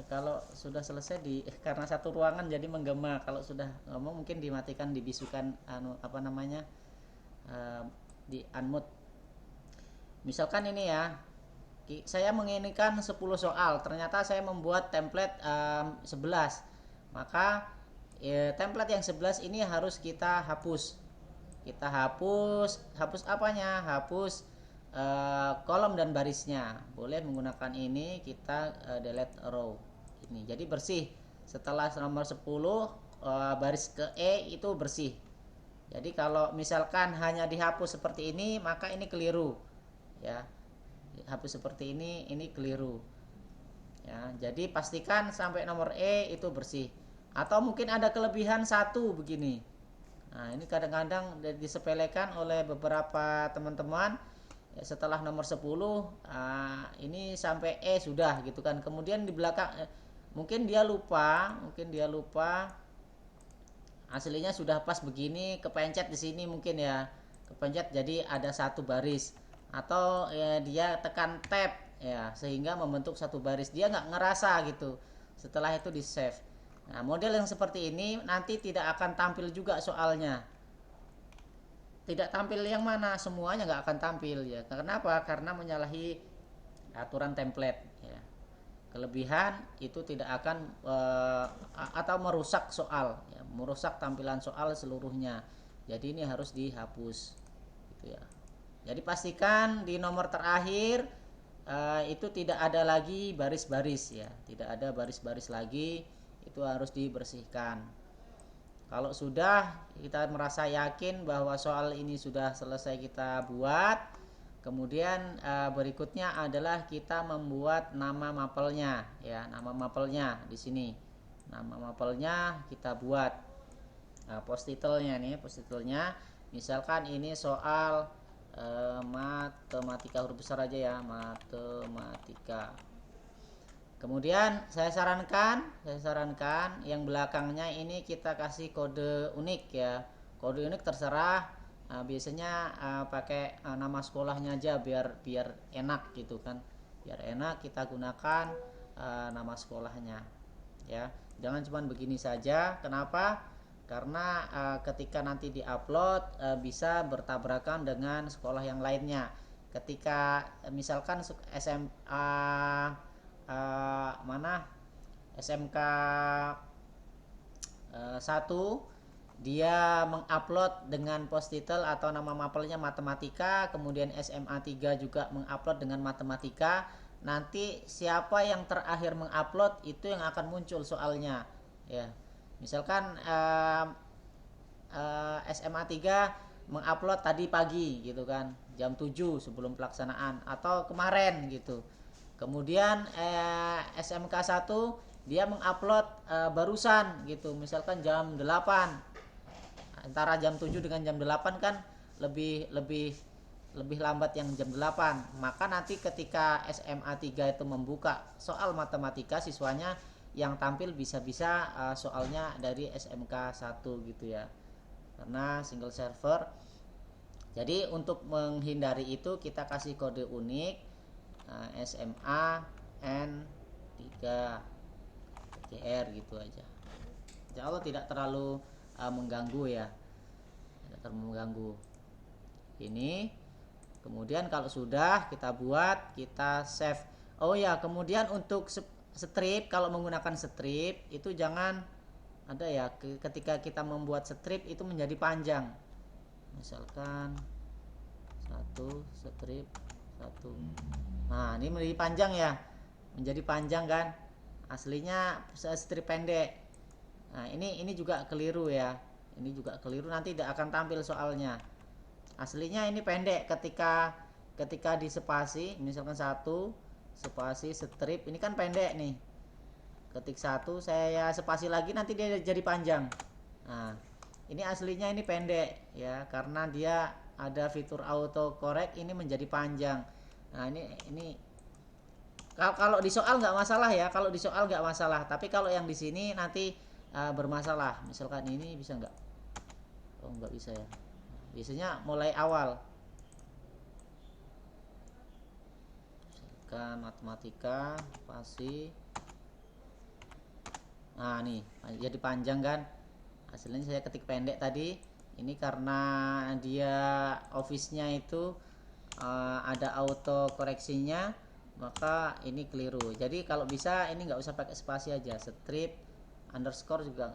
Kalau sudah selesai karena satu ruangan jadi menggema. Kalau sudah ngomong mungkin dimatikan, dibisukan apa namanya? Di unmute. Misalkan ini ya. Saya menginginkan 10 soal. Ternyata saya membuat template 11. Maka template yang 11 ini harus kita hapus. Kita hapus apanya? Hapus kolom dan barisnya. Boleh menggunakan ini, kita delete row ini. Jadi bersih. Setelah nomor 10 baris ke E itu bersih. Jadi kalau misalkan hanya dihapus seperti ini, maka ini keliru. Ya. Hapus seperti ini keliru. Ya, jadi pastikan sampai nomor E itu bersih. Atau mungkin ada kelebihan satu begini. Nah, ini kadang-kadang disepelekan oleh beberapa teman-teman. Ya, setelah nomor 10 ini sampai E sudah gitu kan. Kemudian di belakang mungkin dia lupa aslinya sudah pas begini, kepencet di sini mungkin ya. kepencet jadi ada satu baris, atau ya, dia tekan tab ya sehingga membentuk satu baris, dia nggak ngerasa gitu. Setelah itu di save. Nah, model yang seperti ini nanti tidak akan tampil juga soalnya. Tidak tampil yang mana, semuanya nggak akan tampil ya. Kenapa? Karena menyalahi aturan template ya. Kelebihan itu tidak akan atau merusak soal ya, merusak tampilan soal seluruhnya. Jadi ini harus dihapus gitu ya. Jadi pastikan di nomor terakhir itu tidak ada lagi baris-baris ya, tidak ada baris-baris lagi, itu harus dibersihkan. Kalau sudah kita merasa yakin bahwa soal ini sudah selesai kita buat, kemudian berikutnya adalah kita membuat nama mapelnya ya, nama mapelnya di sini. Nama mapelnya kita buat. Nah, post-titelnya nih, post-titelnya misalkan ini soal matematika, huruf besar aja ya, matematika. Kemudian saya sarankan yang belakangnya ini kita kasih kode unik ya. Kode unik terserah, biasanya pakai nama sekolahnya aja biar enak gitu kan. Biar enak kita gunakan nama sekolahnya ya. Jangan cuma begini saja. Kenapa? Karena ketika nanti diupload bisa bertabrakan dengan sekolah yang lainnya. Ketika misalkan SMA mana SMK 1 dia mengupload dengan post title atau nama mapelnya matematika, kemudian SMA 3 juga mengupload dengan matematika, nanti siapa yang terakhir mengupload itu yang akan muncul soalnya ya. Misalkan SMA 3 mengupload tadi pagi gitu kan, jam 7 sebelum pelaksanaan atau kemarin gitu. Kemudian SMK 1 dia mengupload barusan gitu, misalkan jam 8. Antara jam 7 dengan jam 8 kan lebih lambat yang jam 8. Maka nanti ketika SMA 3 itu membuka soal matematika, siswanya yang tampil bisa-bisa soalnya dari SMK 1 gitu ya. Karena single server. Jadi untuk menghindari itu kita kasih kode unik SMA N3 TR gitu aja. Insya Allah tidak terlalu mengganggu ya, tidak terlalu mengganggu. Ini kemudian kalau sudah kita buat, kita save. Oh ya, kemudian untuk strip, kalau menggunakan strip itu jangan ada ya, ketika kita membuat strip itu menjadi panjang. Misalkan satu strip satu. Nah, ini menjadi panjang ya. Menjadi panjang kan? Aslinya strip pendek. Nah, ini juga keliru ya. Ini juga keliru, nanti tidak akan tampil soalnya. Aslinya ini pendek, ketika di spasi, misalkan satu spasi strip, ini kan pendek nih. Ketik satu saya spasi lagi nanti dia jadi panjang. Nah, ini aslinya ini pendek ya, karena dia ada fitur auto correct, ini menjadi panjang. Nah, ini kalau di soal nggak masalah ya, kalau di soal nggak masalah, tapi kalau yang di sini nanti bermasalah. Misalkan ini bisa nggak? Oh, nggak bisa ya. Biasanya mulai awal. Misalkan matematika pasti. Nah, nih jadi panjang kan? Hasilnya saya ketik pendek tadi. Ini karena dia office-nya itu ada auto koreksinya, maka ini keliru. Jadi kalau bisa ini nggak usah pakai spasi aja, strip underscore juga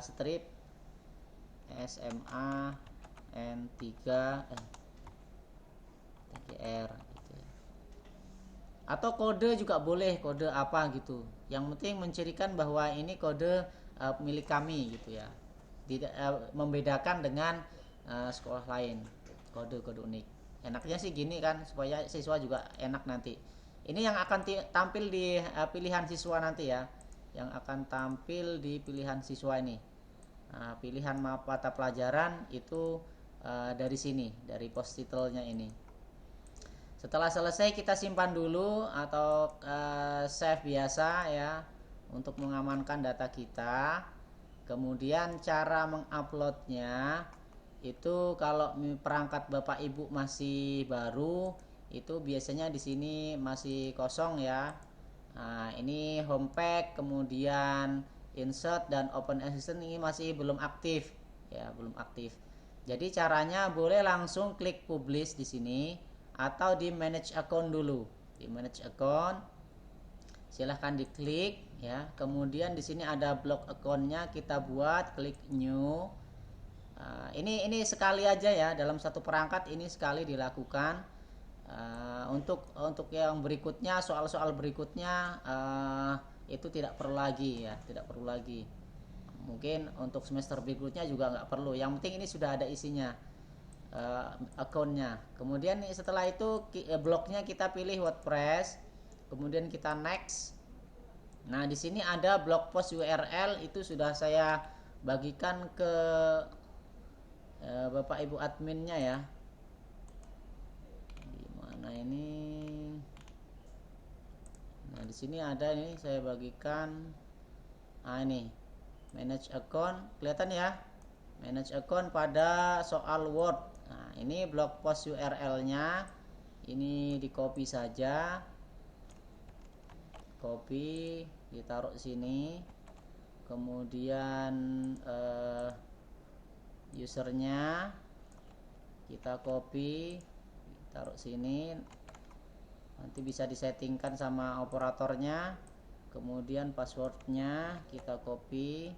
strip SMA N3 TGR gitu ya. Atau kode juga boleh, kode apa gitu. Yang penting mencirikan bahwa ini kode milik kami gitu ya. Tidak membedakan dengan sekolah lain, kode-kode unik. Enaknya sih gini kan, supaya siswa juga enak nanti. Ini yang akan tampil di pilihan siswa nanti ya, yang akan tampil di pilihan siswa ini. Pilihan mata pelajaran itu dari sini, dari post titelnya ini. Setelah selesai kita simpan dulu atau save biasa ya, untuk mengamankan data kita. Kemudian cara menguploadnya itu kalau perangkat Bapak Ibu masih baru, itu biasanya di sini masih kosong ya. Nah, ini home pack, kemudian insert dan open assistant ini masih belum aktif ya, belum aktif. Jadi caranya boleh langsung klik publish di sini atau di manage account dulu. Di manage account silahkan diklik ya. Kemudian di sini ada blog accountnya, kita buat, klik new. Ini sekali aja ya, dalam satu perangkat ini sekali dilakukan. Untuk yang berikutnya, soal-soal berikutnya itu tidak perlu lagi ya, tidak perlu lagi. Mungkin untuk semester berikutnya juga nggak perlu. Yang penting ini sudah ada isinya, akunnya. Kemudian setelah itu blognya kita pilih WordPress, kemudian kita next. Nah di sini ada blog post URL, itu sudah saya bagikan ke Bapak Ibu adminnya ya. Gimana ini? Nah di sini ada, ini saya bagikan. Nah ini manage account, kelihatan ya, manage account pada soal Word. Nah ini blog post URL-nya, ini di copy saja, copy ditaruh sini, kemudian usernya kita copy taruh sini, nanti bisa disettingkan sama operatornya. Kemudian passwordnya kita copy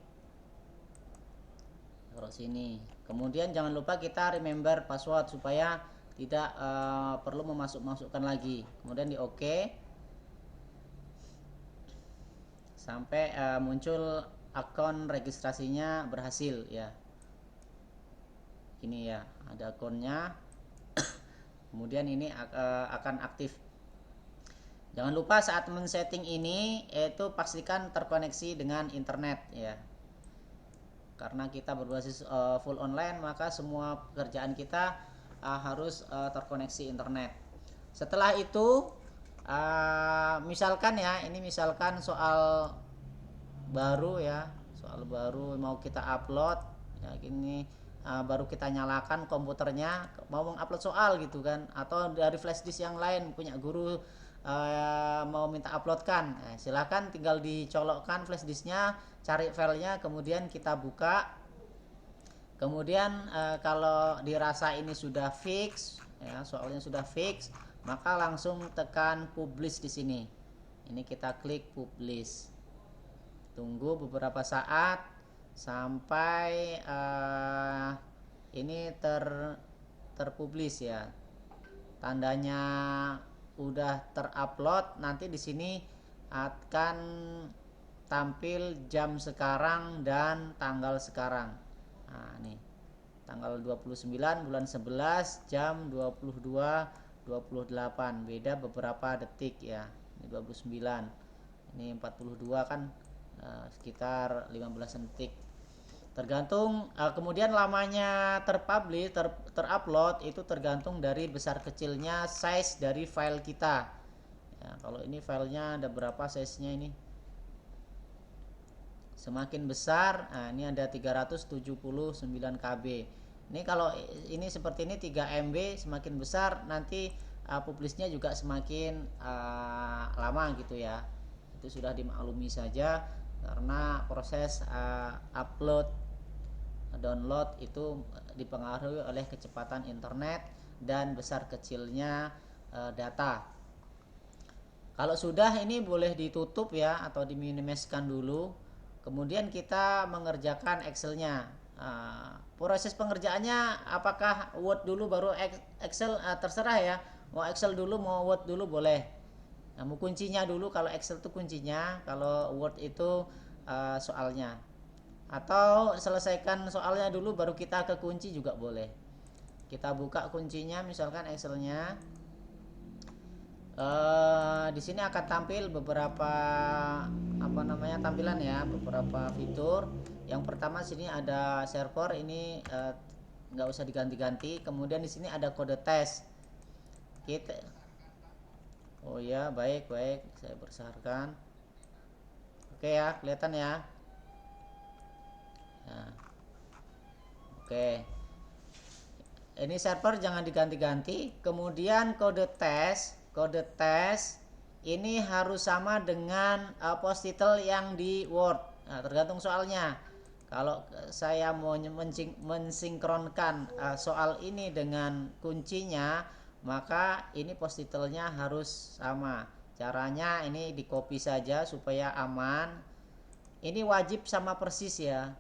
taruh sini. Kemudian jangan lupa kita remember password supaya tidak perlu memasukkan lagi. Kemudian di OK sampai muncul akun registrasinya berhasil ya. Ini ya, ada akunnya. Kemudian ini akan aktif. Jangan lupa saat men-setting ini itu pastikan terkoneksi dengan internet ya. Karena kita berbasis full online, maka semua pekerjaan kita harus terkoneksi internet. Setelah itu misalkan ya, ini misalkan soal baru ya, soal baru mau kita upload ya, gini baru kita nyalakan komputernya mau mengupload soal gitu kan, atau dari flash disk yang lain punya guru mau minta uploadkan, silahkan tinggal dicolokkan flash disknya, cari filenya, kemudian kita buka. Kemudian kalau dirasa ini sudah fix ya, soalnya sudah fix, maka langsung tekan publish di sini. Ini kita klik publish, tunggu beberapa saat sampai ini terpublish ya, tandanya udah terupload. Nanti di sini akan tampil jam sekarang dan tanggal sekarang. Nah nih tanggal 29 bulan 11 jam 22.28, beda beberapa detik ya. Ini 29, ini 42 kan, sekitar 15 detik tergantung. Kemudian lamanya terpublish, terupload itu tergantung dari besar kecilnya size dari file kita ya. Kalau ini filenya ada berapa size nya ini, semakin besar, nah ini ada 379 KB. Ini kalau ini seperti ini 3 MB, semakin besar nanti publishnya juga semakin lama gitu ya. Itu sudah dimaklumi saja, karena proses upload download itu dipengaruhi oleh kecepatan internet dan besar kecilnya data. Kalau sudah, ini boleh ditutup ya atau diminimaliskan dulu. Kemudian kita mengerjakan Excel-nya. Proses pengerjaannya apakah Word dulu baru Excel, terserah ya. Mau Excel dulu mau Word dulu boleh. Nah, mau kuncinya dulu, kalau Excel itu kuncinya, kalau Word itu soalnya. Atau selesaikan soalnya dulu baru kita ke kunci juga boleh. Kita buka kuncinya, misalkan Excelnya. Di sini akan tampil beberapa tampilan ya, beberapa fitur. Yang pertama sini ada server, ini nggak usah diganti-ganti. Kemudian di sini ada kode tes. Oh ya, baik, saya besarkan. Oke ya, kelihatan ya. Nah, oke. ini server jangan diganti-ganti. Kemudian kode tes ini harus sama dengan post title yang di Word. Nah, tergantung soalnya. Kalau saya mau mensinkronkan soal ini dengan kuncinya, maka ini post title-nya harus sama. Caranya ini di copy saja supaya aman. Ini wajib sama persis ya,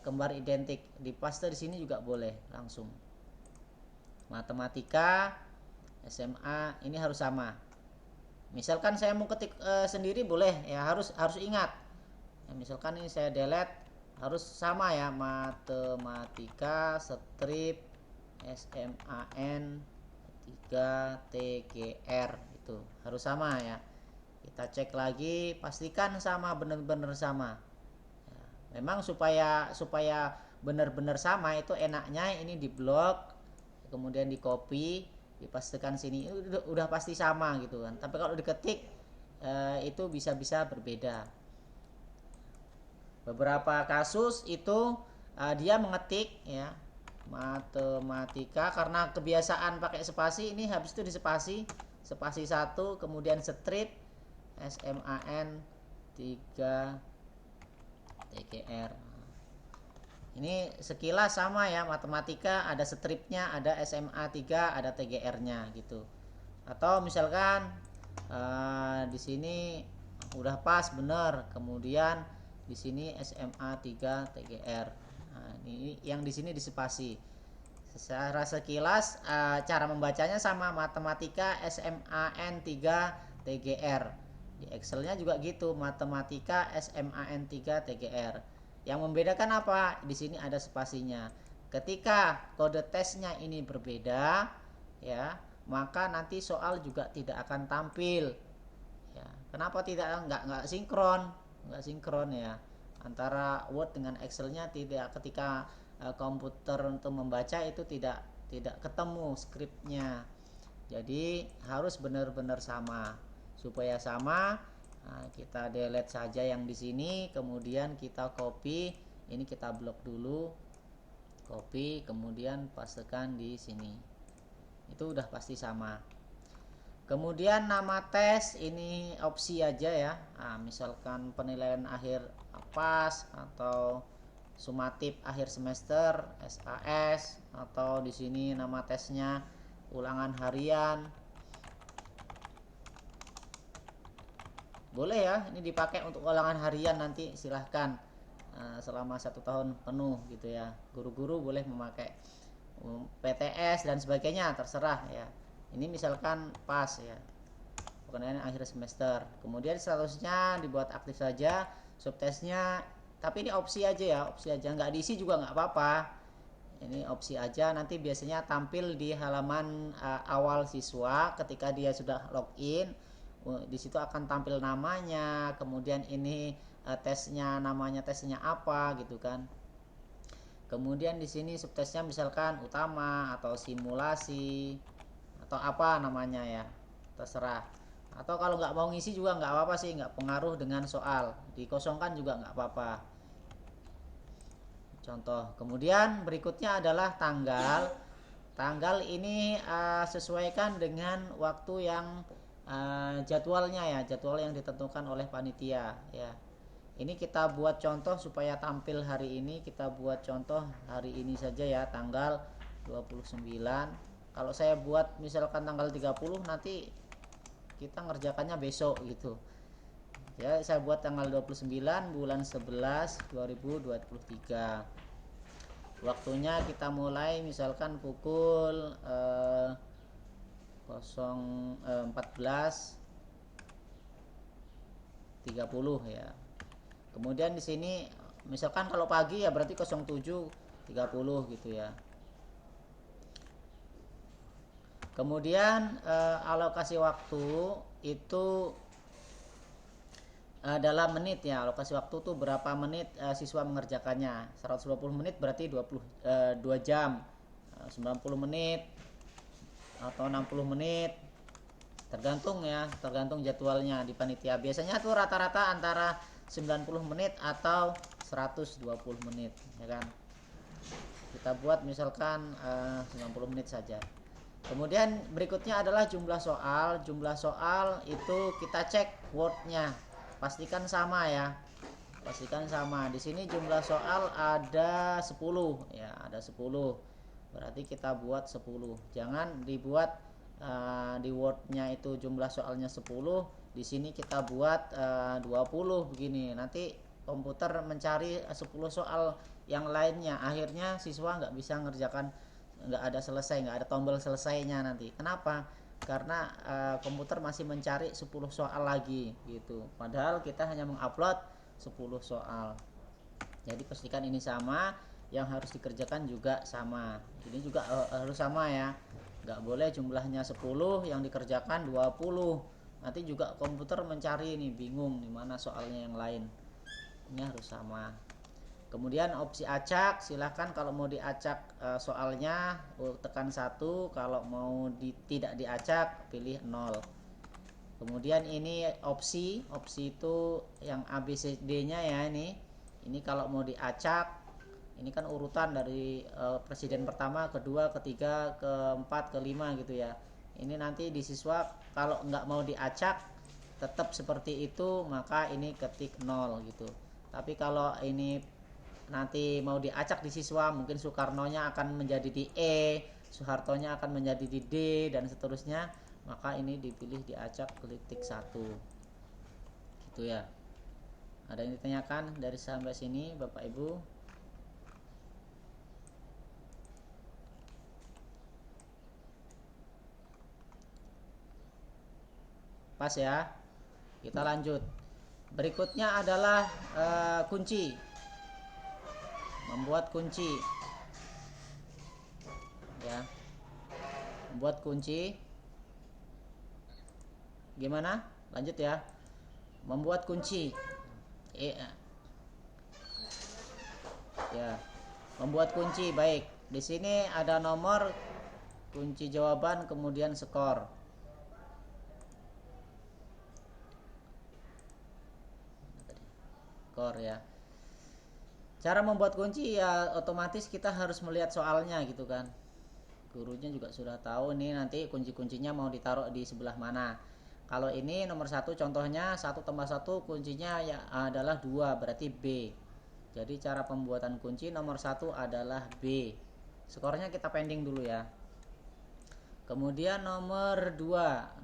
kembar identik. Di paste di sini juga boleh langsung. Matematika SMA ini harus sama. Misalkan saya mau ketik sendiri boleh ya, harus ingat. Ya, misalkan ini saya delete, harus sama ya, matematika strip SMAN 3 TGR itu harus sama ya. Kita cek lagi, pastikan sama, benar-benar sama ya. Memang supaya benar-benar sama itu enaknya ini di blok, kemudian di copy, dipastikan sini udah pasti sama gitu kan. Tapi kalau diketik itu bisa berbeda. Beberapa kasus itu dia mengetik ya matematika, karena kebiasaan pakai spasi, ini habis itu di spasi 1, kemudian strip SMAN 3 TGR. Ini sekilas sama ya, matematika ada stripnya, ada SMA 3, ada TGR-nya gitu. Atau misalkan di sini udah pas bener, kemudian di sini SMA 3 TGR. Nah, ini yang di sini dispasi. Secara sekilas cara membacanya sama, matematika SMAN 3 TGR. Di Excelnya juga gitu, matematika SMAN 3 TGR. Yang membedakan apa? Di sini ada spasinya. Ketika kode tesnya ini berbeda ya, maka nanti soal juga tidak akan tampil ya. Kenapa tidak? Nggak sinkron ya antara Word dengan Excelnya. Tidak, ketika komputer untuk membaca itu tidak ketemu skripnya. Jadi harus benar-benar sama. Supaya sama, nah, kita delete saja yang di sini, kemudian kita copy. Ini kita blok dulu, copy, kemudian pastekan di sini. Itu udah pasti sama. Kemudian nama tes ini opsi aja ya. Nah, misalkan penilaian akhir pas atau sumatif akhir semester SAS, atau di sini nama tesnya ulangan harian. Boleh ya, ini dipakai untuk ulangan harian nanti, silahkan selama 1 tahun penuh gitu ya. Guru-guru boleh memakai PTS dan sebagainya, terserah ya. Ini misalkan pas ya, penilaian akhir semester. Kemudian statusnya dibuat aktif saja, subtesnya, tapi ini opsi aja ya, opsi aja, nggak diisi juga nggak apa-apa. Ini opsi aja, nanti biasanya tampil di halaman awal siswa ketika dia sudah login. Di situ akan tampil namanya, kemudian ini tesnya, namanya tesnya apa gitu kan. Kemudian di sini subtesnya misalkan utama atau simulasi atau apa namanya ya, terserah. Atau kalau nggak mau ngisi juga nggak apa-apa sih, nggak pengaruh dengan soal, dikosongkan juga nggak apa-apa. Contoh. Kemudian berikutnya adalah tanggal. Tanggal ini sesuaikan dengan waktu yang jadwalnya ya, jadwal yang ditentukan oleh panitia ya. Ini kita buat contoh supaya tampil hari ini. Kita buat contoh hari ini saja ya, tanggal 29. Kalau saya buat misalkan tanggal 30, nanti kita ngerjakannya besok gitu ya. Saya buat tanggal 29 bulan 11 2023. Waktunya kita mulai misalkan pukul 14.30 ya. Kemudian di sini misalkan kalau pagi ya berarti 07.30 gitu ya. Kemudian alokasi waktu itu dalam menit ya. Alokasi waktu tuh berapa menit siswa mengerjakannya. 120 menit berarti 2 jam. 90 menit atau 60 menit, tergantung ya, tergantung jadwalnya di panitia. Biasanya tuh rata-rata antara 90 menit atau 120 menit ya kan. Kita buat misalkan 90 menit saja. Kemudian berikutnya adalah jumlah soal. Jumlah soal itu kita cek wordnya, pastikan sama ya, pastikan sama. Di sini jumlah soal ada 10 ya, ada 10, berarti kita buat 10. Jangan dibuat di wordnya itu jumlah soalnya 10, di sini kita buat 20 begini. Nanti komputer mencari 10 soal yang lainnya, akhirnya siswa nggak bisa ngerjakan, nggak ada selesai, nggak ada tombol selesainya nanti. Kenapa? Karena komputer masih mencari 10 soal lagi gitu, padahal kita hanya mengupload 10 soal. Jadi pastikan ini sama, yang harus dikerjakan juga sama. Ini juga harus sama ya, nggak boleh jumlahnya 10 yang dikerjakan 20. Nanti juga komputer mencari ini, bingung di mana soalnya yang lain. Ini harus sama. Kemudian opsi acak, silahkan kalau mau diacak soalnya tekan 1, kalau mau tidak diacak pilih 0. Kemudian ini opsi itu yang ABCD-nya ya, ini kalau mau diacak, ini kan urutan dari presiden pertama, kedua, ketiga, keempat, kelima gitu ya. Ini nanti di siswa kalau nggak mau diacak tetap seperti itu, maka ini ketik 0 gitu. Tapi kalau ini nanti mau diacak di siswa, mungkin Soekarno-nya akan menjadi di E, Soeharto-nya akan menjadi di D, dan seterusnya, maka ini dipilih diacak ketik 1 gitu ya. Ada yang ditanyakan dari sampai sini Bapak Ibu? Pas ya. Kita lanjut. Berikutnya adalah kunci. Membuat kunci ya. Membuat kunci gimana? Lanjut ya. Membuat kunci ya. Membuat kunci, baik. Di sini ada nomor, kunci jawaban, kemudian skor. Skor ya. Cara membuat kunci ya otomatis kita harus melihat soalnya gitu kan. Gurunya juga sudah tahu nih nanti kunci-kuncinya mau ditaruh di sebelah mana. Kalau ini nomor 1 contohnya 1 tambah 1 kuncinya ya adalah 2, berarti B. Jadi cara pembuatan kunci nomor 1 adalah B. Skornya kita pending dulu ya. Kemudian nomor 2.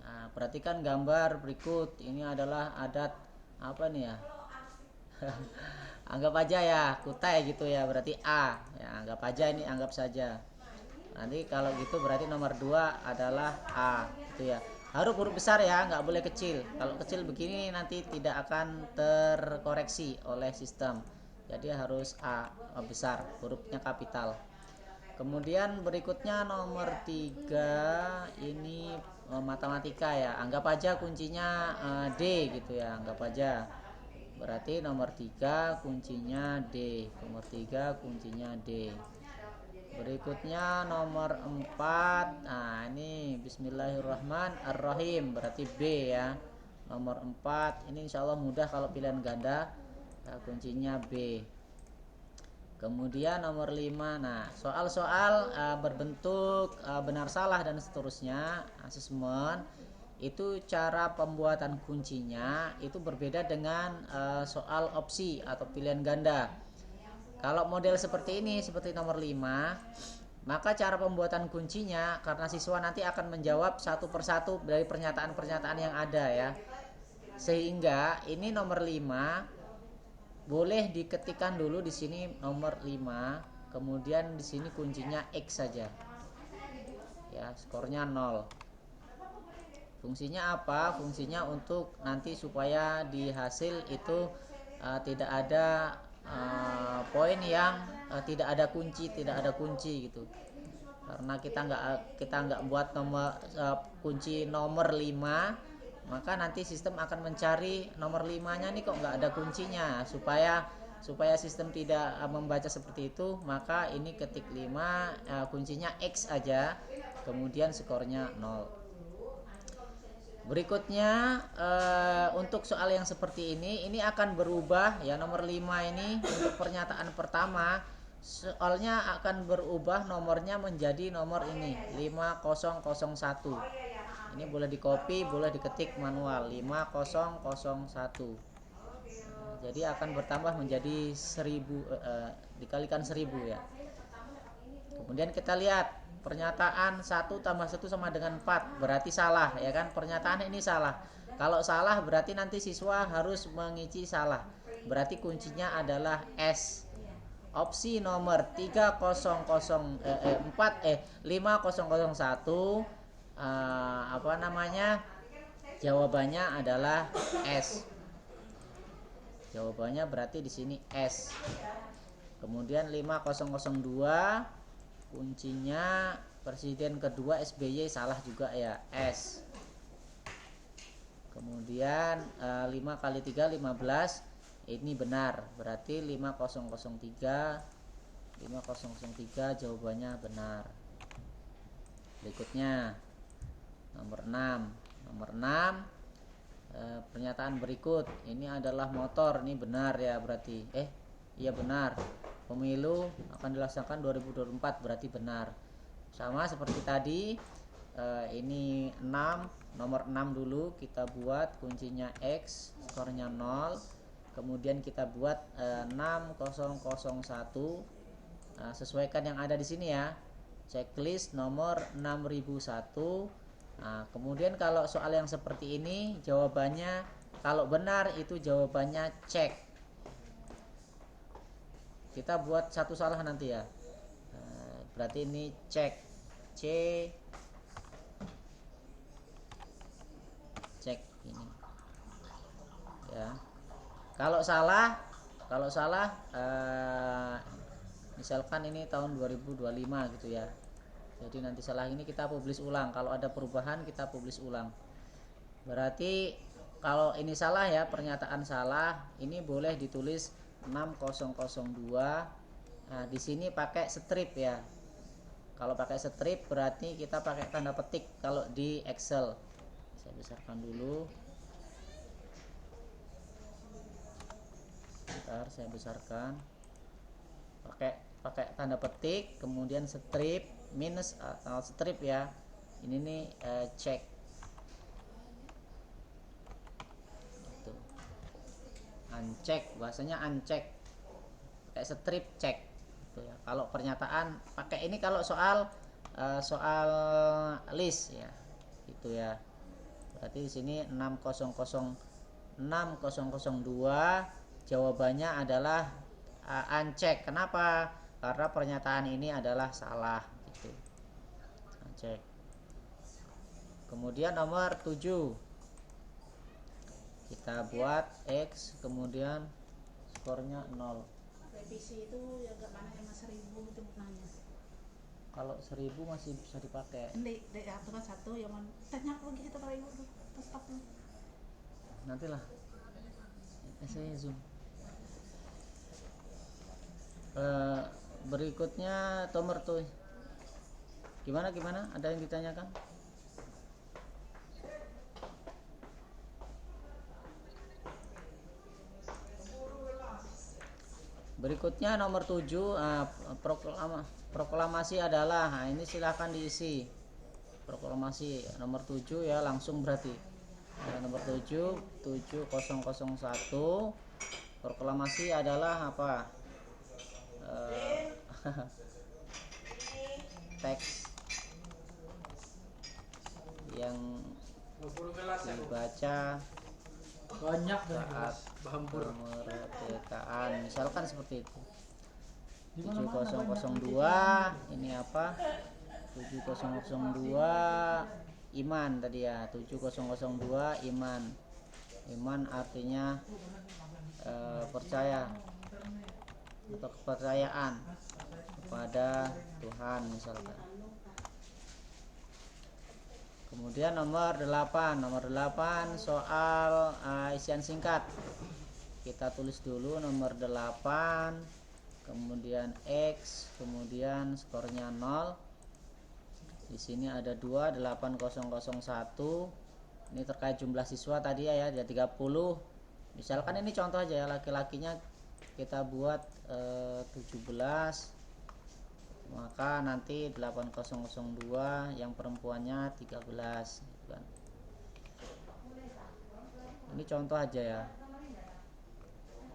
Nah, perhatikan gambar berikut. Ini adalah adat apa nih ya? Anggap aja ya kutai gitu ya, berarti A ya, anggap aja ini, anggap saja. Nanti kalau gitu berarti nomor 2 adalah A gitu ya. Harus huruf besar ya, nggak boleh kecil. Kalau kecil begini nanti tidak akan terkoreksi oleh sistem. Jadi harus A besar, hurufnya kapital. Kemudian berikutnya nomor 3 ini matematika ya. Anggap aja kuncinya D gitu ya, anggap aja. Berarti nomor 3 kuncinya D. Nomor 3 kuncinya D. Berikutnya nomor 4. Nah, ini Bismillahirrahmanirrahim, berarti B ya. Nomor 4 ini insyaallah mudah kalau pilihan ganda. Nah, kuncinya B. Kemudian nomor 5. Nah, soal-soal berbentuk benar salah dan seterusnya, asesmen, itu cara pembuatan kuncinya itu berbeda dengan soal opsi atau pilihan ganda. Kalau model seperti ini, seperti nomor 5, maka cara pembuatan kuncinya, karena siswa nanti akan menjawab satu persatu dari pernyataan-pernyataan yang ada ya, sehingga ini nomor 5 boleh diketikkan dulu di sini nomor 5, kemudian di sini kuncinya X saja ya, skornya 0. Fungsinya apa? Fungsinya untuk nanti supaya di hasil itu tidak ada poin yang tidak ada kunci gitu. Karena kita nggak buat nomor kunci nomor 5, maka nanti sistem akan mencari nomor 5-nya nih kok nggak ada kuncinya. Supaya sistem tidak membaca seperti itu, maka ini ketik 5, kuncinya X aja, kemudian skornya 0. Berikutnya untuk soal yang seperti ini akan berubah ya, nomor 5 ini untuk pernyataan pertama soalnya akan berubah nomornya menjadi nomor ini 5001. Ini boleh di copy, boleh diketik manual 5001. Jadi akan bertambah menjadi 1000 dikalikan 1000 ya. Kemudian kita lihat pernyataan 1 tambah 1 sama dengan 4, berarti salah ya kan, pernyataan ini salah. Kalau salah berarti nanti siswa harus mengisi salah, berarti kuncinya adalah S. Opsi nomor 5001 apa namanya, jawabannya adalah S. Jawabannya berarti di sini S. Kemudian 5002 kuncinya presiden kedua SBY, salah juga ya, S. Kemudian 5 kali 3 15, ini benar, berarti 5003 jawabannya benar. Berikutnya nomor 6. Pernyataan berikut ini adalah motor, ini benar ya, berarti iya benar, pemilu akan dilaksanakan 2024, berarti benar. Sama seperti tadi, ini 6, nomor 6 dulu kita buat kuncinya X, skornya 0. Kemudian kita buat 6001. Sesuaikan yang ada di sini ya, checklist nomor 6001. Nah, kemudian kalau soal yang seperti ini jawabannya kalau benar itu jawabannya cek. Kita buat satu salah nanti ya. Berarti ini cek, C, cek ini. Ya. Kalau salah misalkan ini tahun 2025 gitu ya. Jadi nanti salah ini kita publish ulang. Kalau ada perubahan kita publish ulang. Berarti kalau ini salah ya, pernyataan salah, ini boleh ditulis 6002. Nah, di sini pakai strip ya. Kalau pakai strip berarti kita pakai tanda petik kalau di Excel. Saya besarkan dulu. Bentar, saya besarkan. Pakai tanda petik, kemudian strip minus atau strip ya. Ini nih cek. Itu. Uncek, bahasanya uncek. Pakai strip cek. Itu ya. Kalau pernyataan pakai ini kalau soal list ya. Itu ya. Berarti di sini 6002 jawabannya adalah uncek. Kenapa? Karena pernyataan ini adalah salah gitu. Uncek. Kemudian nomor 7 kita buat X, kemudian skornya 0. Revisi itu ya gak mana yang 1000 itu maknanya. Kalau 1000 masih bisa dipakai. Ini itu kan satu yang tanya lagi kita kalau ibu tuh stop tuh. Nantilah. Saya zoom. Berikutnya nomor tuh. Gimana? Ada yang ditanyakan? Berikutnya nomor 7, proklamasi adalah, nah ini silahkan diisi. Proklamasi nomor 7 ya, langsung berarti. Nomor 7 7001. Proklamasi adalah apa? Teks yang dibaca banyak saat kemerdekaan, misalkan seperti itu. 7002 ini apa? 7002 iman tadi ya. 7002 iman artinya percaya atau kepercayaan kepada Tuhan misalkan. Kemudian nomor 8 soal isian singkat. Kita tulis dulu nomor 8, kemudian X, kemudian skornya 0. Di sini ada 2 8001. Ini terkait jumlah siswa tadi ya, ada 30. Misalkan ini contoh aja ya, laki-lakinya kita buat 17, maka nanti 8002, yang perempuannya 13 gitu kan. Ini contoh aja ya.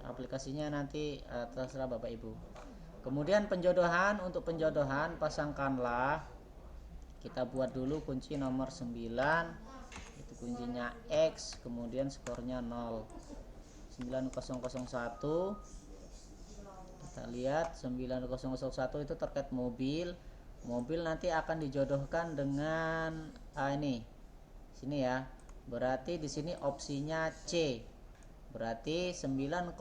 Aplikasinya nanti terserah Bapak Ibu. Kemudian penjodohan, untuk penjodohan pasangkanlah, kita buat dulu kunci nomor 9, itu kuncinya X, kemudian skornya 0. 9001, kita lihat 9001 itu terkait mobil. Mobil nanti akan dijodohkan dengan ini sini ya, berarti di sini opsinya C, berarti 9001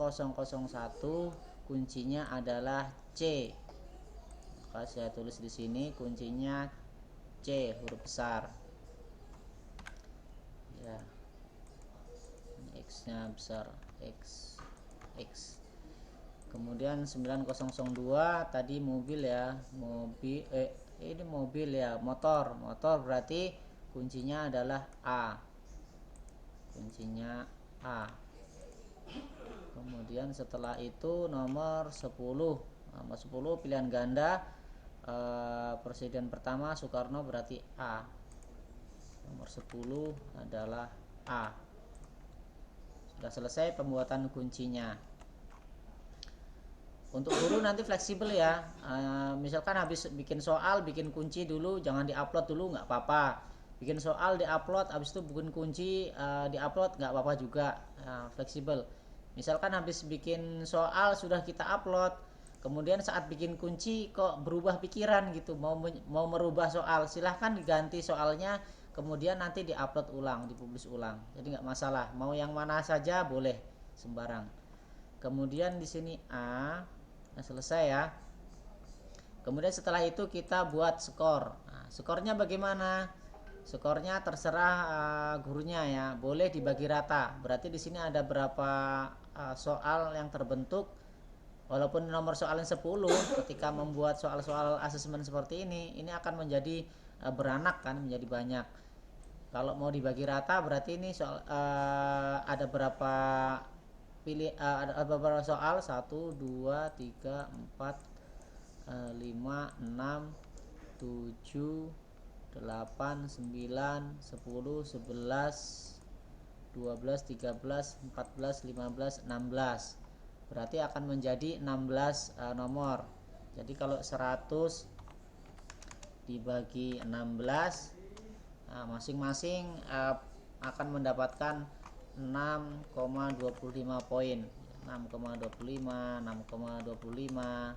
kuncinya adalah C. Maka saya tulis di sini kuncinya C, huruf besar ya, X nya besar, X. Kemudian 9002 tadi mobil ya, ini mobil ya, motor berarti kuncinya adalah A, kuncinya A. Kemudian setelah itu nomor 10 pilihan ganda, presiden pertama Soekarno, berarti A, nomor 10 adalah A. Sudah selesai pembuatan kuncinya. Untuk guru nanti fleksibel ya, misalkan habis bikin soal, bikin kunci dulu, jangan diupload dulu, nggak apa-apa. Bikin soal diupload, habis itu bikin kunci diupload, nggak apa-apa juga, fleksibel. Misalkan habis bikin soal sudah kita upload, kemudian saat bikin kunci kok berubah pikiran gitu, mau merubah soal, silahkan diganti soalnya, kemudian nanti diupload ulang, dipublish ulang. Jadi nggak masalah, mau yang mana saja boleh, sembarang. Kemudian di sini A. Nah, selesai ya. Kemudian setelah itu kita buat skor. Nah, skornya bagaimana? Skornya terserah gurunya ya. Boleh dibagi rata. Berarti di sini ada berapa soal yang terbentuk. Walaupun nomor soalnya 10, ketika membuat soal-soal asesmen seperti ini akan menjadi beranak kan, menjadi banyak. Kalau mau dibagi rata berarti ini soal ada berapa ada beberapa soal, 1, 2, 3, 4, 5, 6, 7, 8, 9, 10, 11, 12, 13, 14, 15, 16. Berarti akan menjadi 16 nomor. Jadi kalau 100 dibagi 16, masing-masing akan mendapatkan 6,25 poin. 6,25, 6,25,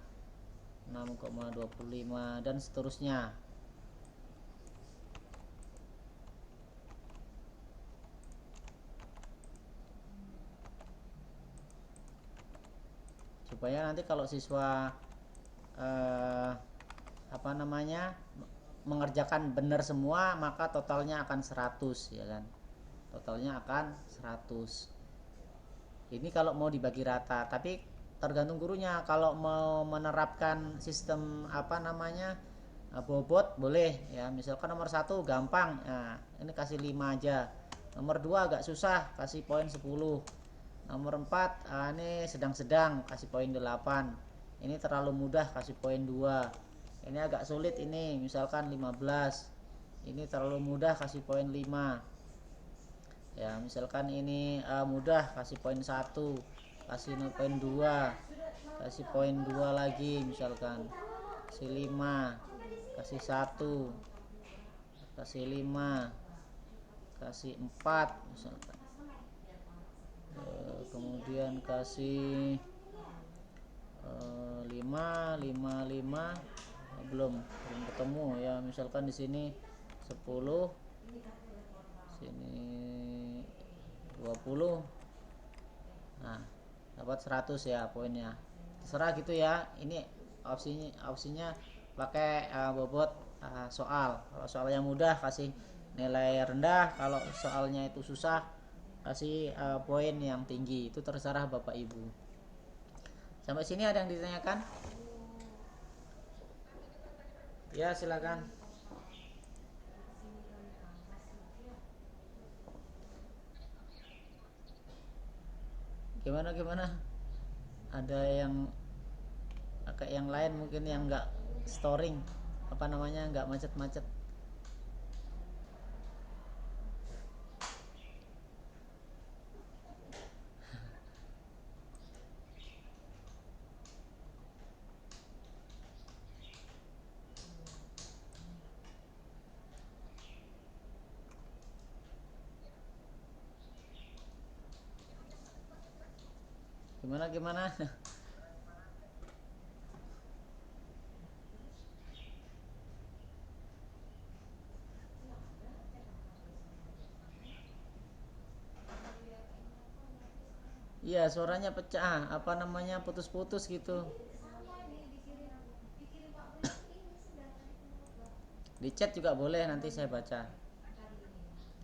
6,25 dan seterusnya. Supaya nanti kalau siswa mengerjakan benar semua, maka totalnya akan 100 ya kan. Totalnya akan 100. Ini kalau mau dibagi rata, tapi tergantung gurunya. Kalau mau menerapkan sistem bobot boleh ya. Misalkan nomor 1 gampang, nah ini kasih 5 aja. Nomor 2 agak susah, kasih poin 10. Nomor 4 ini sedang-sedang, kasih poin 8. Ini terlalu mudah, kasih poin 2. Ini agak sulit, ini misalkan 15. Ini terlalu mudah, kasih poin 5. Ya, misalkan ini mudah, kasih poin 1, kasih poin 2, kasih poin 2 lagi, misalkan kasih 5, kasih 1, kasih 5, kasih 4 misalkan. Kemudian kasih 5, 5, 5, belum ketemu ya. Misalkan di sini 10, sini 20, nah dapat 100 ya poinnya. Terserah gitu ya. Ini opsinya pakai bobot soal. Kalau soalnya mudah kasih nilai rendah, kalau soalnya itu susah kasih poin yang tinggi. Itu terserah Bapak Ibu. Sampai sini ada yang ditanyakan? Ya, silakan. Gimana gimana? Ada yang kayak yang lain mungkin yang nggak storing, apa namanya, nggak macet-macet. Gimana gimana? Iya, suaranya pecah, apa namanya, putus-putus gitu. Di chat juga boleh, nanti saya baca.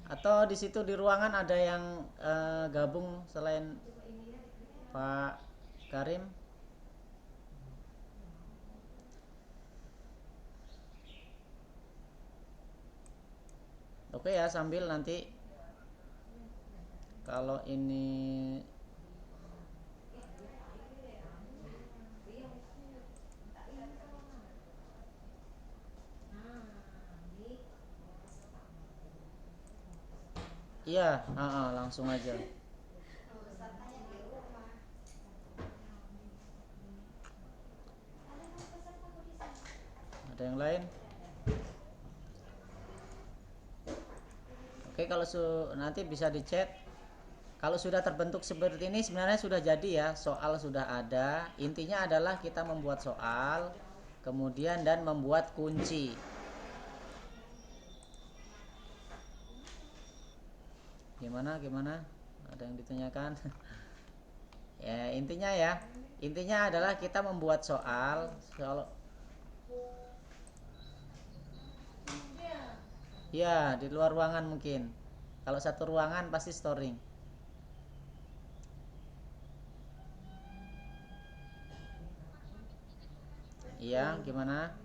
Atau di situ di ruangan ada yang gabung selain Pak Karim? Oke ya, sambil nanti kalau ini iya, langsung aja. Ada yang lain? Oke, kalau nanti bisa di chat. Kalau sudah terbentuk seperti ini sebenarnya sudah jadi ya, soal sudah ada. Intinya adalah kita membuat soal, kemudian dan membuat kunci. Gimana gimana? Ada yang ditanyakan? Ya, intinya adalah kita membuat soal. Ya, di luar ruangan mungkin. Kalau satu ruangan pasti storing. Iya, gimana?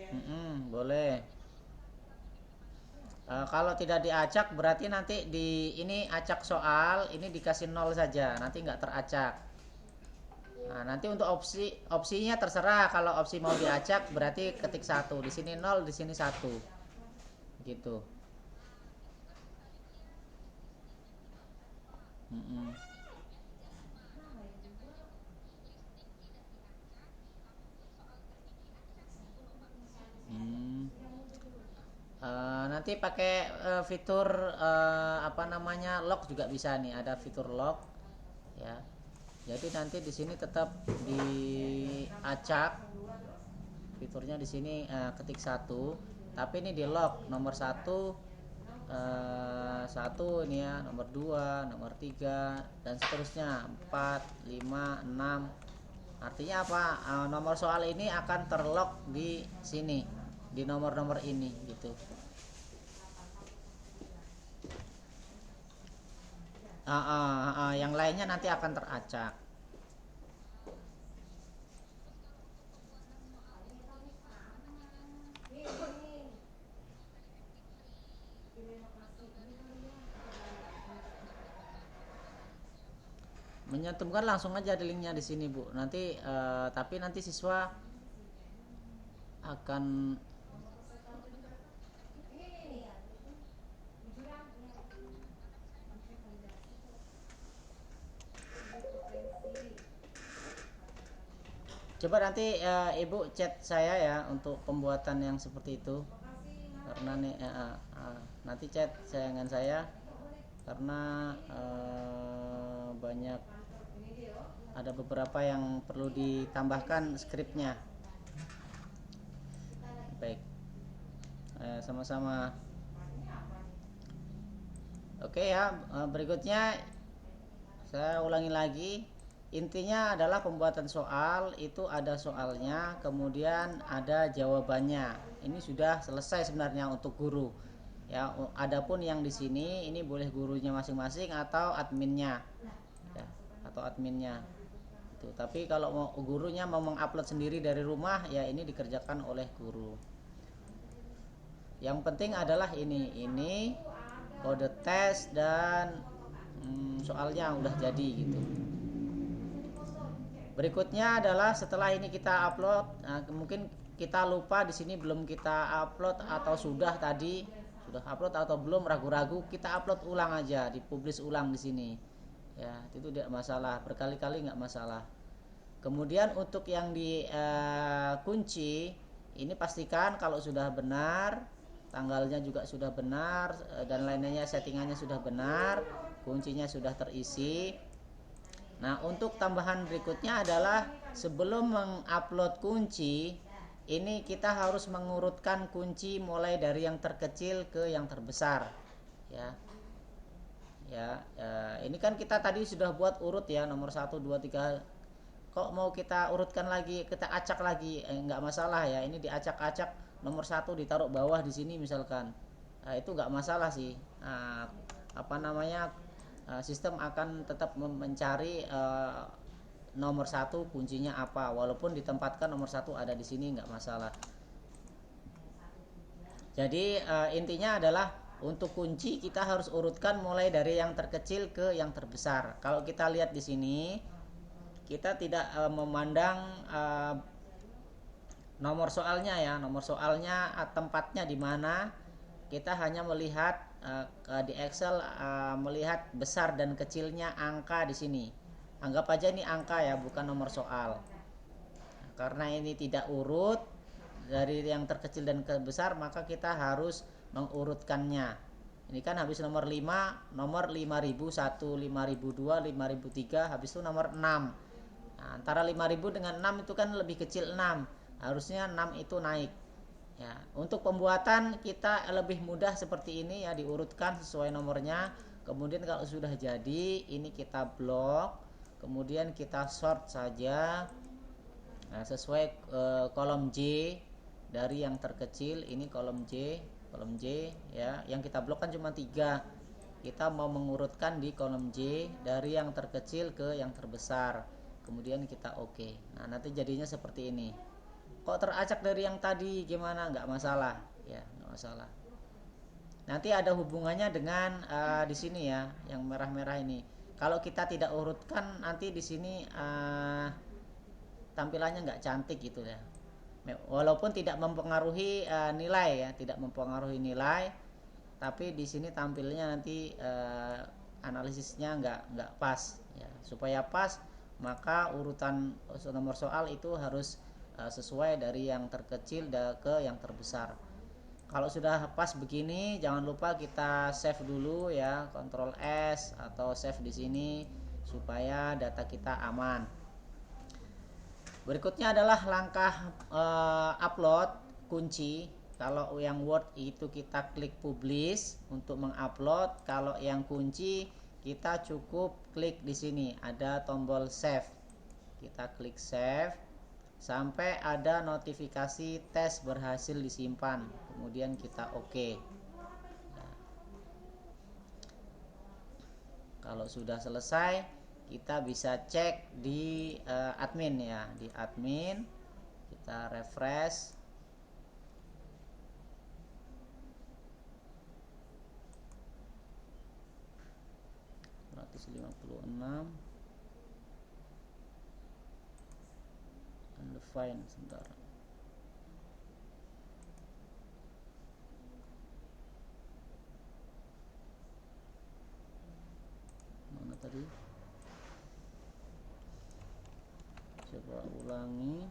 Mm-mm. Boleh. Kalau tidak diacak berarti nanti di ini acak soal ini dikasih 0 saja, nanti nggak teracak. Nah, nanti untuk opsinya terserah, kalau opsi mau diacak berarti ketik 1, di sini 0, di sini 1. Gitu. Mm-mm. Hmm. Nanti pakai fitur apa namanya, lock juga bisa nih, ada fitur lock ya. Jadi nanti di sini tetap diacak fiturnya, di sini ketik 1, tapi ini di lock nomor 1, 1 ini ya, nomor 2, nomor 3 dan seterusnya, 4, 5, 6. Artinya apa? Nomor soal ini akan terlock di sini, di nomor-nomor ini gitu. Yang lainnya nanti akan teracak. Menyantumkan langsung aja di linknya di sini Bu. Nanti tapi nanti siswa akan coba nanti Ibu chat saya ya untuk pembuatan yang seperti itu. Karena nih nanti chat sayangan saya, karena banyak, ada beberapa yang perlu ditambahkan skripnya. Baik, sama-sama. Oke ya, berikutnya saya ulangi lagi. Intinya adalah pembuatan soal itu ada soalnya, kemudian ada jawabannya. Ini sudah selesai sebenarnya untuk guru. Ya, adapun yang di sini ini boleh gurunya masing-masing atau adminnya. Ya, atau adminnya. Itu. Tapi kalau gurunya mau mengupload sendiri dari rumah, ya ini dikerjakan oleh guru. Yang penting adalah ini kode tes dan soalnya udah jadi gitu. Berikutnya adalah setelah ini kita upload, mungkin kita lupa di sini belum kita upload atau sudah upload atau belum, ragu-ragu, kita upload ulang aja, dipublish ulang di sini. Ya, itu tidak masalah, berkali-kali nggak masalah. Kemudian untuk yang di kunci, ini pastikan kalau sudah benar, tanggalnya juga sudah benar, dan lainnya settingannya sudah benar, kuncinya sudah terisi. Nah, untuk tambahan berikutnya adalah sebelum mengupload kunci, ini kita harus mengurutkan kunci mulai dari yang terkecil ke yang terbesar. Ini kan kita tadi sudah buat urut ya, nomor 1, 2, 3. Kok mau kita urutkan lagi, kita acak lagi, nggak masalah ya. Ini diacak-acak, nomor 1 ditaruh bawah di sini misalkan. Itu nggak masalah sih. Sistem akan tetap mencari nomor 1 kuncinya apa, walaupun ditempatkan nomor 1 ada di sini, nggak masalah. Jadi intinya adalah untuk kunci kita harus urutkan mulai dari yang terkecil ke yang terbesar. Kalau kita lihat di sini, kita tidak memandang nomor soalnya ya, nomor soalnya tempatnya di mana. Kita hanya melihat di Excel, melihat besar dan kecilnya angka di sini. Anggap aja ini angka ya, bukan nomor soal. Karena ini tidak urut dari yang terkecil dan ke besar, maka kita harus mengurutkannya. Ini kan habis nomor 5, nomor 5001, 5002, 5003, habis itu nomor 6. Nah, antara 5000 dengan 6 itu kan lebih kecil 6. Harusnya 6 itu naik. Ya, untuk pembuatan kita lebih mudah seperti ini ya, diurutkan sesuai nomornya. Kemudian kalau sudah jadi, ini kita blok, kemudian kita sort saja. Nah, sesuai kolom J dari yang terkecil, ini kolom J ya. Yang kita blok kan cuma 3. Kita mau mengurutkan di kolom J dari yang terkecil ke yang terbesar. Kemudian kita oke. Nah, nanti jadinya seperti ini. Kok teracak dari yang tadi, gimana? Nggak masalah ya, nggak masalah. Nanti ada hubungannya dengan di sini ya, yang merah-merah ini. Kalau kita tidak urutkan, nanti di sini tampilannya nggak cantik gitu ya. Walaupun tidak mempengaruhi nilai ya, tidak mempengaruhi nilai, tapi di sini tampilnya nanti analisisnya nggak pas ya. Supaya pas, maka urutan nomor soal itu harus sesuai dari yang terkecil ke yang terbesar. Kalau sudah pas begini, jangan lupa kita save dulu ya, Ctrl S atau save di sini supaya data kita aman. Berikutnya adalah langkah upload kunci. Kalau yang Word itu kita klik publish untuk mengupload. Kalau yang kunci kita cukup klik di sini, ada tombol save. Kita klik save sampai ada notifikasi tes berhasil disimpan, kemudian kita oke. Kalau sudah selesai, kita bisa cek di admin ya, di admin kita refresh. Undefined sebentar. Mana tadi? Coba ulangi.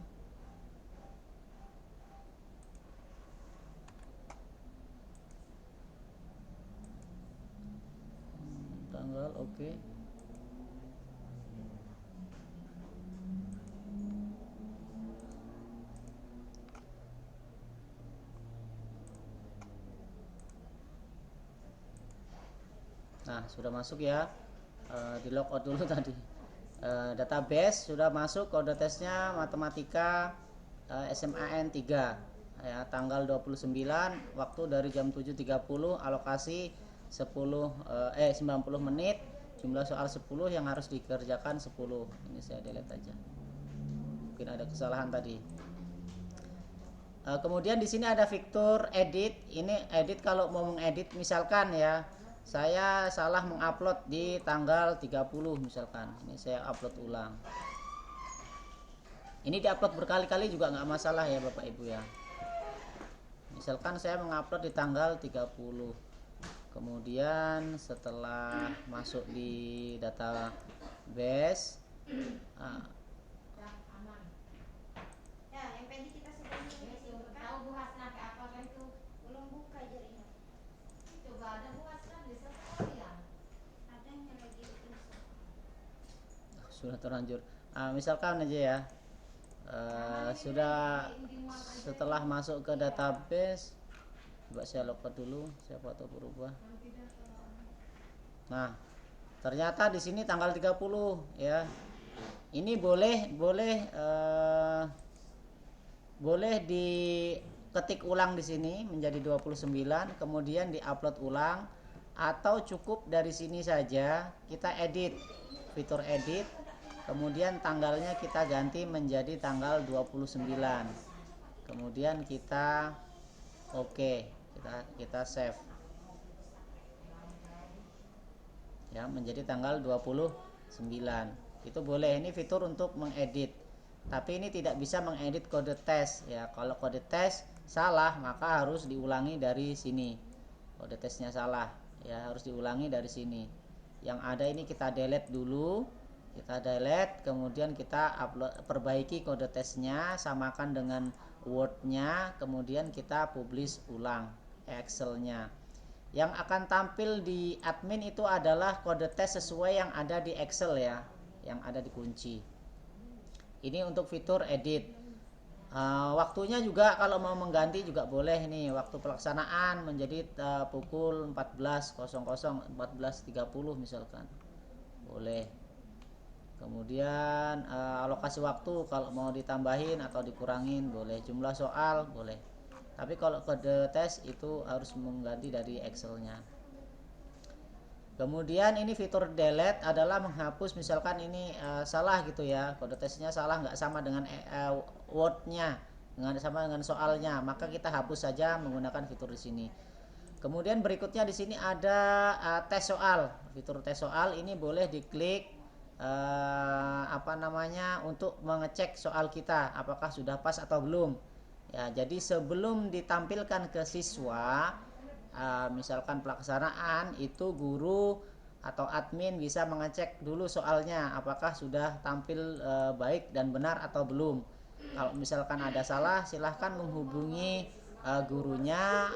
Tanggal oke. Nah, sudah masuk ya. Di logout dulu tadi. Database sudah masuk, kode tesnya matematika SMAN 3 ya, tanggal 29, waktu dari jam 7.30, alokasi 90 menit, Jumlah soal 10 yang harus dikerjakan 10. Ini saya delete aja. Mungkin ada kesalahan tadi. Kemudian di sini ada fitur edit. Ini edit kalau mau mengedit, misalkan ya, saya salah mengupload di tanggal 30 misalkan. Ini saya upload ulang. Ini diupload berkali-kali juga nggak masalah ya Bapak Ibu ya. Misalkan saya mengupload di tanggal 30. Kemudian setelah masuk di database, sudah terlanjur. Misalkan aja ya, sudah setelah masuk ke database, coba saya login dulu, saya foto berubah. Nah, ternyata di sini tanggal 30 ya. Ini boleh diketik ulang di sini menjadi 29, kemudian diupload ulang, atau cukup dari sini saja kita edit, fitur edit, kemudian tanggalnya kita ganti menjadi tanggal 29. Kemudian kita kita save. Ya, menjadi tanggal 29. Itu boleh, ini fitur untuk mengedit. Tapi ini tidak bisa mengedit kode tes ya. Kalau kode tes salah, maka harus diulangi dari sini. Kode tesnya salah, ya harus diulangi dari sini. Yang ada ini kita delete dulu. Kita delete, kemudian kita perbaiki kode tesnya, samakan dengan Word-nya, kemudian kita publish ulang Excel-nya. Yang akan tampil di admin itu adalah kode tes sesuai yang ada di Excel ya, yang ada di kunci. Ini untuk fitur edit. Waktunya juga kalau mau mengganti juga boleh nih, waktu pelaksanaan menjadi pukul 14.00, 14.30 misalkan. Boleh. Kemudian alokasi waktu kalau mau ditambahin atau dikurangin boleh, jumlah soal boleh. Tapi kalau kode tes itu harus mengganti dari Excel-nya. Kemudian ini fitur delete adalah menghapus, misalkan ini salah gitu ya, kode tesnya salah, nggak sama dengan Word-nya, sama dengan soalnya, maka kita hapus saja menggunakan fitur di sini. Kemudian berikutnya di sini ada tes soal. Fitur tes soal ini boleh diklik untuk mengecek soal kita apakah sudah pas atau belum. Ya, jadi sebelum ditampilkan ke siswa, misalkan pelaksanaan, itu guru atau admin bisa mengecek dulu soalnya apakah sudah tampil baik dan benar atau belum. Kalau misalkan ada salah, silahkan menghubungi gurunya,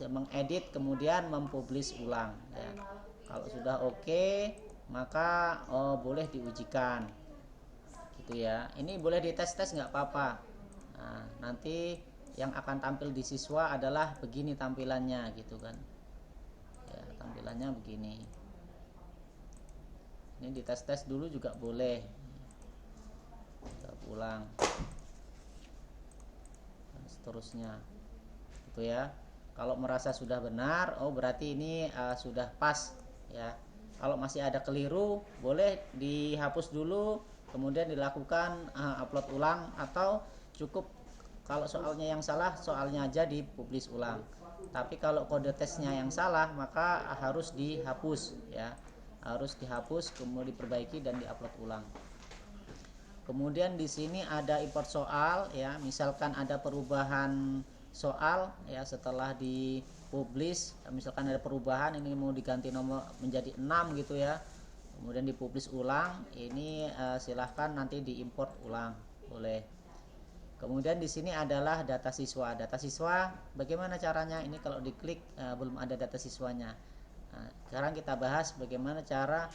mengedit kemudian mempublish ulang ya. Kalau sudah oke, maka boleh diujikan gitu ya. Ini boleh dites-tes nggak apa-apa. Nah, nanti yang akan tampil di siswa adalah begini tampilannya gitu kan ya, tampilannya begini. Ini dites-tes dulu juga boleh, kita ulang dan seterusnya gitu ya. Kalau merasa sudah benar, berarti ini sudah pas ya. Kalau masih ada keliru, boleh dihapus dulu, kemudian dilakukan upload ulang, atau cukup kalau soalnya yang salah, soalnya aja dipublish ulang. Tapi kalau kode tesnya yang salah, maka harus dihapus ya. Harus dihapus, kemudian diperbaiki dan diupload ulang. Kemudian di sini ada import soal ya, misalkan ada perubahan soal ya setelah dipublish, misalkan ada perubahan, ini mau diganti nomor menjadi 6 gitu ya, kemudian dipublish ulang, ini silahkan nanti diimport ulang, boleh. Kemudian di sini adalah data siswa. Data siswa bagaimana caranya? Ini kalau diklik belum ada data siswanya. Nah, sekarang kita bahas bagaimana cara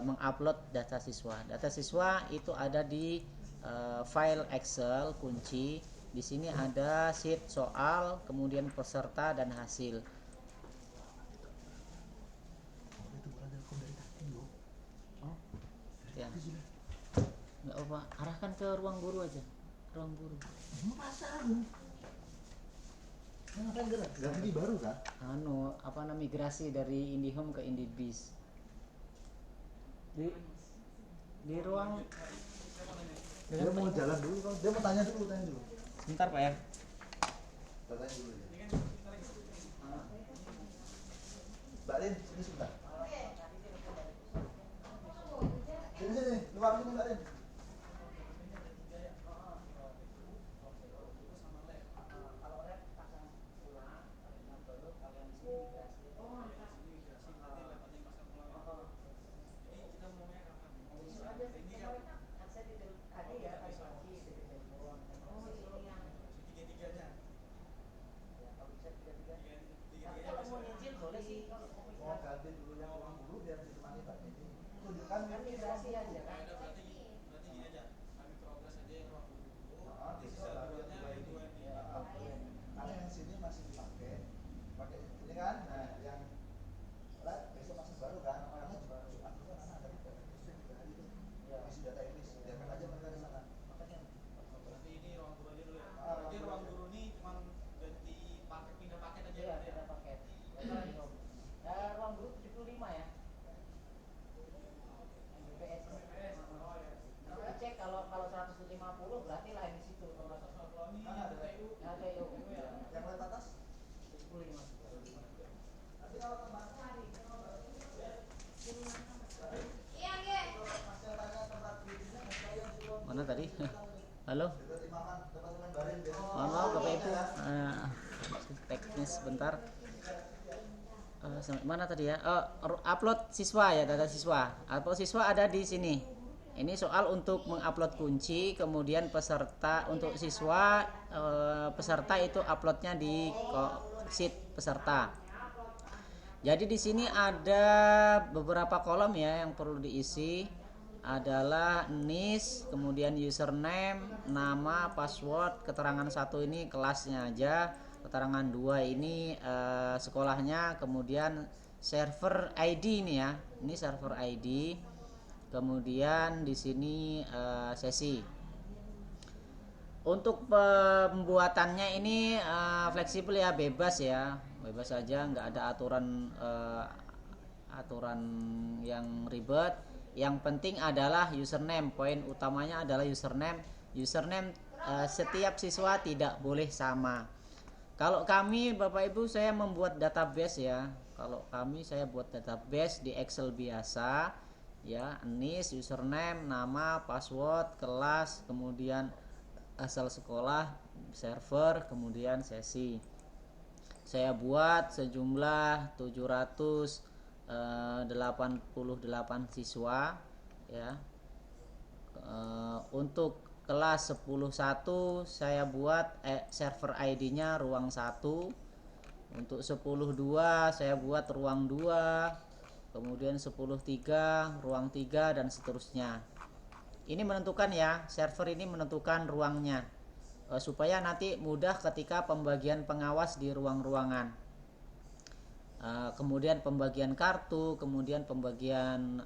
mengupload data siswa. Data siswa itu ada di file Excel kunci. Di sini ada sheet soal, kemudian peserta dan hasil. Oh, ya. Nggak apa, arahkan ke ruang guru aja. Ruang guru. Ngapain gerak? Ganti baru kan? Migrasi dari IndiHome ke IndiBiz. di ruang Dia mau jalan dulu kan? Dia mau tanya dulu. sebentar Pak ya. Tanya dulu ya. Mbak Rin, sini sebentar. Sini, luar sini Mbak Rin. Mau ganti dulu yang ruang guru biar ditemani Mbak Nini. Tunjukkan ini ruang guru. Besok baru yang dua ini. Karena yang sini masih pakai ini kan. Nah, yang besok masih baru kan. Orangnya juga Jumat juga kan ada juga. Besok 3 hari itu. Masih data Inggris. Biarkan aja mereka di sana. Berarti ini ruang guru aja dulu ya. Berarti ruang guru ini cuma ganti paket, pindah paket aja Iya, berarti ya. pindah paket. Ruang guru 75 ya. BPS. Nanti cek kalau 150 berarti lain di situ. Mana ada? Ada yuk. Yang lihat atas? 75. Nanti kalau tempat Mana tadi? Halo. dekat imaman, tempat main baring biar. Mohon maaf Bapak Ibu. Teknis sebentar. Sampai mana tadi ya? Upload siswa ya, data siswa. Upload siswa ada di sini. Ini soal untuk mengupload kunci, kemudian peserta untuk siswa peserta itu uploadnya di sheet peserta. Jadi di sini ada beberapa kolom ya yang perlu diisi, adalah NIS, kemudian username, nama, password, keterangan 1 ini kelasnya aja, keterangan 2 ini sekolahnya, kemudian server ID ini ya, ini server ID. Kemudian di sini sesi. Untuk pembuatannya ini fleksibel ya, bebas saja, nggak ada aturan yang ribet. Yang penting adalah username. Poin utamanya adalah username. Setiap siswa tidak boleh sama. Kalau kami Bapak Ibu saya membuat database ya. Kalau kami saya buat database di Excel biasa. Ya, NIS, username, nama, password, kelas, kemudian asal sekolah, server, kemudian sesi. Saya buat sejumlah 788 siswa ya. Untuk kelas 10.1 saya buat server ID-nya ruang 1. Untuk 10.2 saya buat ruang 2. Kemudian 10.3 ruang 3 dan seterusnya. Ini menentukan ya, server ini menentukan ruangnya supaya nanti mudah ketika pembagian pengawas di ruang-ruangan. Kemudian pembagian kartu, kemudian pembagian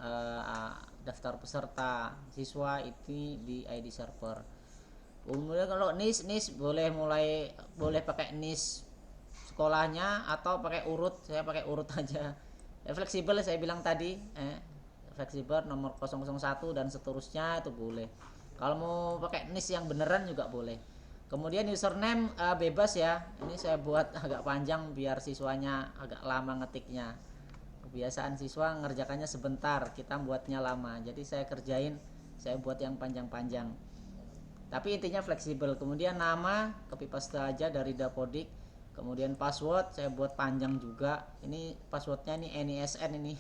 daftar peserta siswa itu di ID server. Kemudian kalau NIS boleh pakai NIS sekolahnya atau pakai urut. Saya pakai urut aja. Fleksibel saya bilang tadi, fleksibel nomor 001 dan seterusnya itu boleh. Kalau mau pakai NIS yang beneran juga boleh. Kemudian username bebas ya. Ini saya buat agak panjang biar siswanya agak lama ngetiknya. Kebiasaan siswa ngerjakannya sebentar, kita buatnya lama. Jadi saya buat yang panjang-panjang. Tapi intinya fleksibel. Kemudian nama copy paste aja dari Dapodik. Kemudian password saya buat panjang juga. Ini passwordnya ini NISN ini.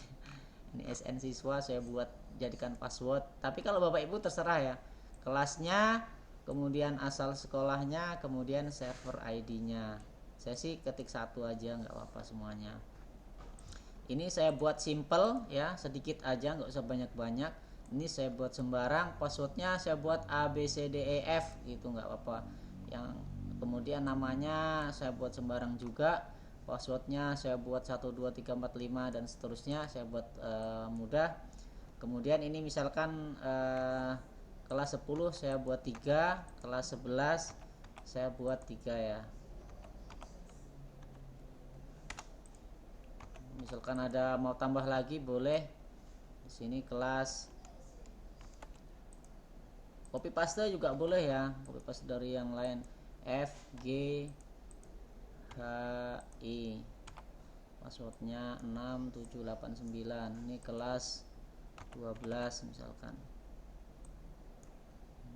NISN siswa saya buat jadikan password. Tapi kalau Bapak Ibu terserah ya. Kelasnya, kemudian asal sekolahnya, kemudian server ID-nya. Saya sih ketik 1 aja, nggak apa-apa semuanya. Ini saya buat simple ya, sedikit aja, nggak usah banyak-banyak. Ini saya buat sembarang. Passwordnya saya buat ABCDEF gitu, nggak apa-apa. Yang kemudian namanya saya buat sembarang juga. Passwordnya saya buat 12345 dan seterusnya saya buat mudah. Kemudian ini misalkan kelas 10 saya buat 3, kelas 11 saya buat 3 ya. Misalkan ada mau tambah lagi boleh Di sini kelas copy paste juga boleh ya, copy paste dari yang lain. F G H I, passwordnya 6789. Ini kelas 12 misalkan.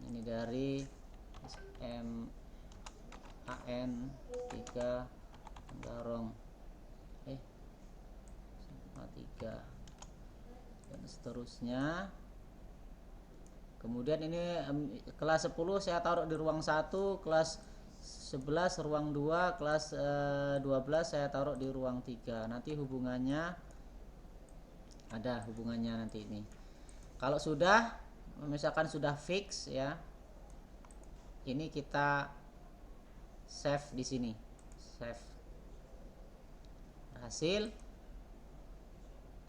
Ini dari SMAN 3 Tenggarong SMA 3 dan seterusnya. Kemudian ini kelas 10 saya taruh di ruang 1, kelas 11 ruang 2, kelas 12 saya taruh di ruang 3. Nanti hubungannya ada hubungannya nanti ini. Kalau sudah misalkan sudah fix ya, ini kita save di sini. Save. Hasil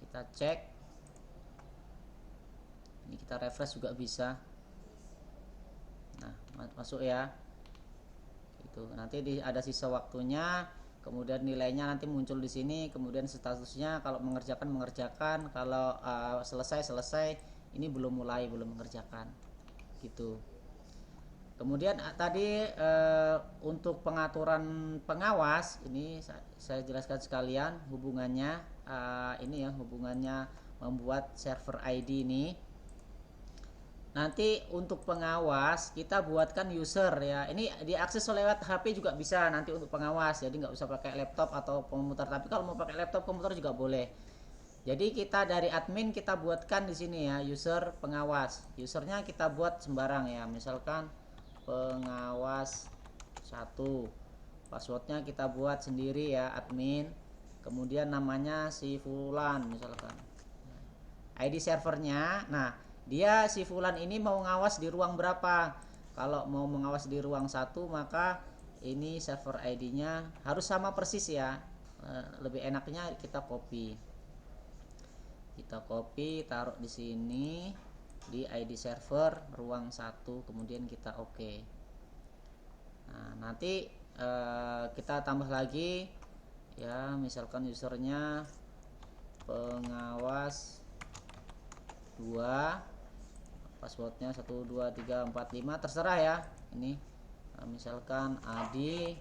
kita cek. Ini kita refresh juga bisa. Nah, masuk ya. Itu nanti ada sisa waktunya, kemudian nilainya nanti muncul di sini, kemudian statusnya kalau mengerjakan, kalau selesai. Ini belum mengerjakan. Gitu. Kemudian tadi untuk pengaturan pengawas ini saya jelaskan sekalian hubungannya, ini ya hubungannya membuat server ID ini. Nanti untuk pengawas kita buatkan user ya. Ini diakses lewat HP juga bisa nanti untuk pengawas. Jadi nggak usah pakai laptop atau komputer. Tapi kalau mau pakai laptop komputer juga boleh. Jadi kita dari admin kita buatkan di sini ya user pengawas. Usernya kita buat sembarang ya. Misalkan pengawas 1. Passwordnya kita buat sendiri ya admin. Kemudian namanya si fulan misalkan. ID servernya. Nah, dia si fulan ini mau ngawas di ruang berapa. Kalau mau mengawas di ruang 1 maka ini server ID-nya harus sama persis ya. Lebih enaknya kita copy. Kita copy taruh di sini di ID server ruang 1, kemudian kita oke. Nah, nanti kita tambah lagi ya, misalkan usernya pengawas 2, passwordnya 12345, terserah ya. Ini misalkan ID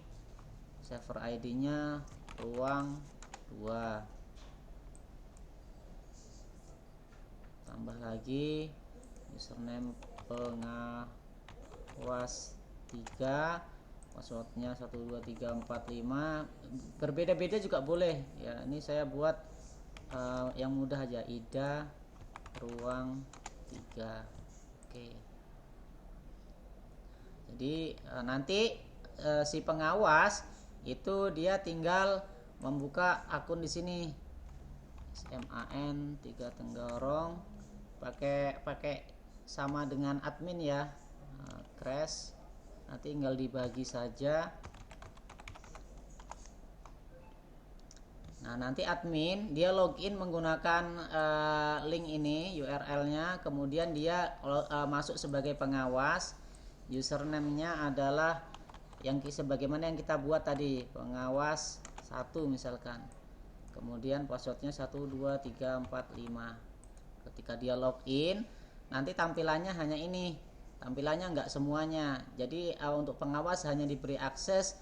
server ID-nya ruang 2. Tambah lagi username pengawas 3, passwordnya 12345. Berbeda-beda juga boleh ya. Ini saya buat yang mudah aja, Ida ruang 3. Oke. Jadi nanti si pengawas itu dia tinggal membuka akun di sini SMAN 3 Tenggarong, pakai sama dengan admin ya. Crash. Nanti tinggal dibagi saja. Nah, nanti admin dia login menggunakan link ini, URL-nya, kemudian dia masuk sebagai pengawas. Username-nya adalah yang sebagaimana yang kita buat tadi, pengawas 1 misalkan. Kemudian passwordnya 12345. Ketika dia login, nanti tampilannya hanya ini. Tampilannya enggak semuanya. Jadi untuk pengawas hanya diberi akses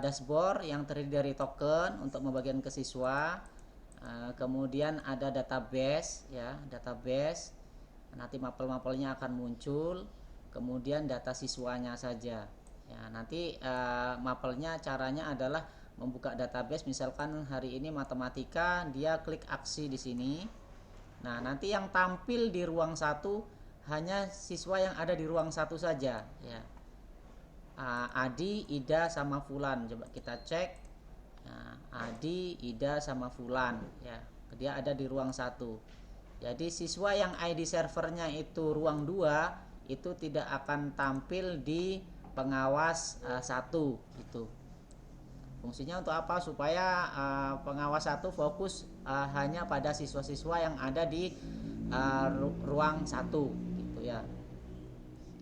dashboard yang terdiri dari token untuk membagikan ke siswa. Kemudian ada database ya, database. Nanti mapel-mapelnya akan muncul. Kemudian data siswanya saja. Ya, nanti mapelnya caranya adalah membuka database. Misalkan hari ini matematika, dia klik aksi di sini. Nah, nanti yang tampil di ruang 1 hanya siswa yang ada di ruang 1 saja ya. Adi, Ida sama Fulan. Coba kita cek. Nah, Adi, Ida sama Fulan ya. Dia ada di ruang 1. Jadi siswa yang ID servernya itu ruang 2 itu tidak akan tampil di pengawas 1 gitu. Fungsinya untuk apa? Supaya pengawas 1 fokus hanya pada siswa-siswa yang ada di ruang 1 gitu ya.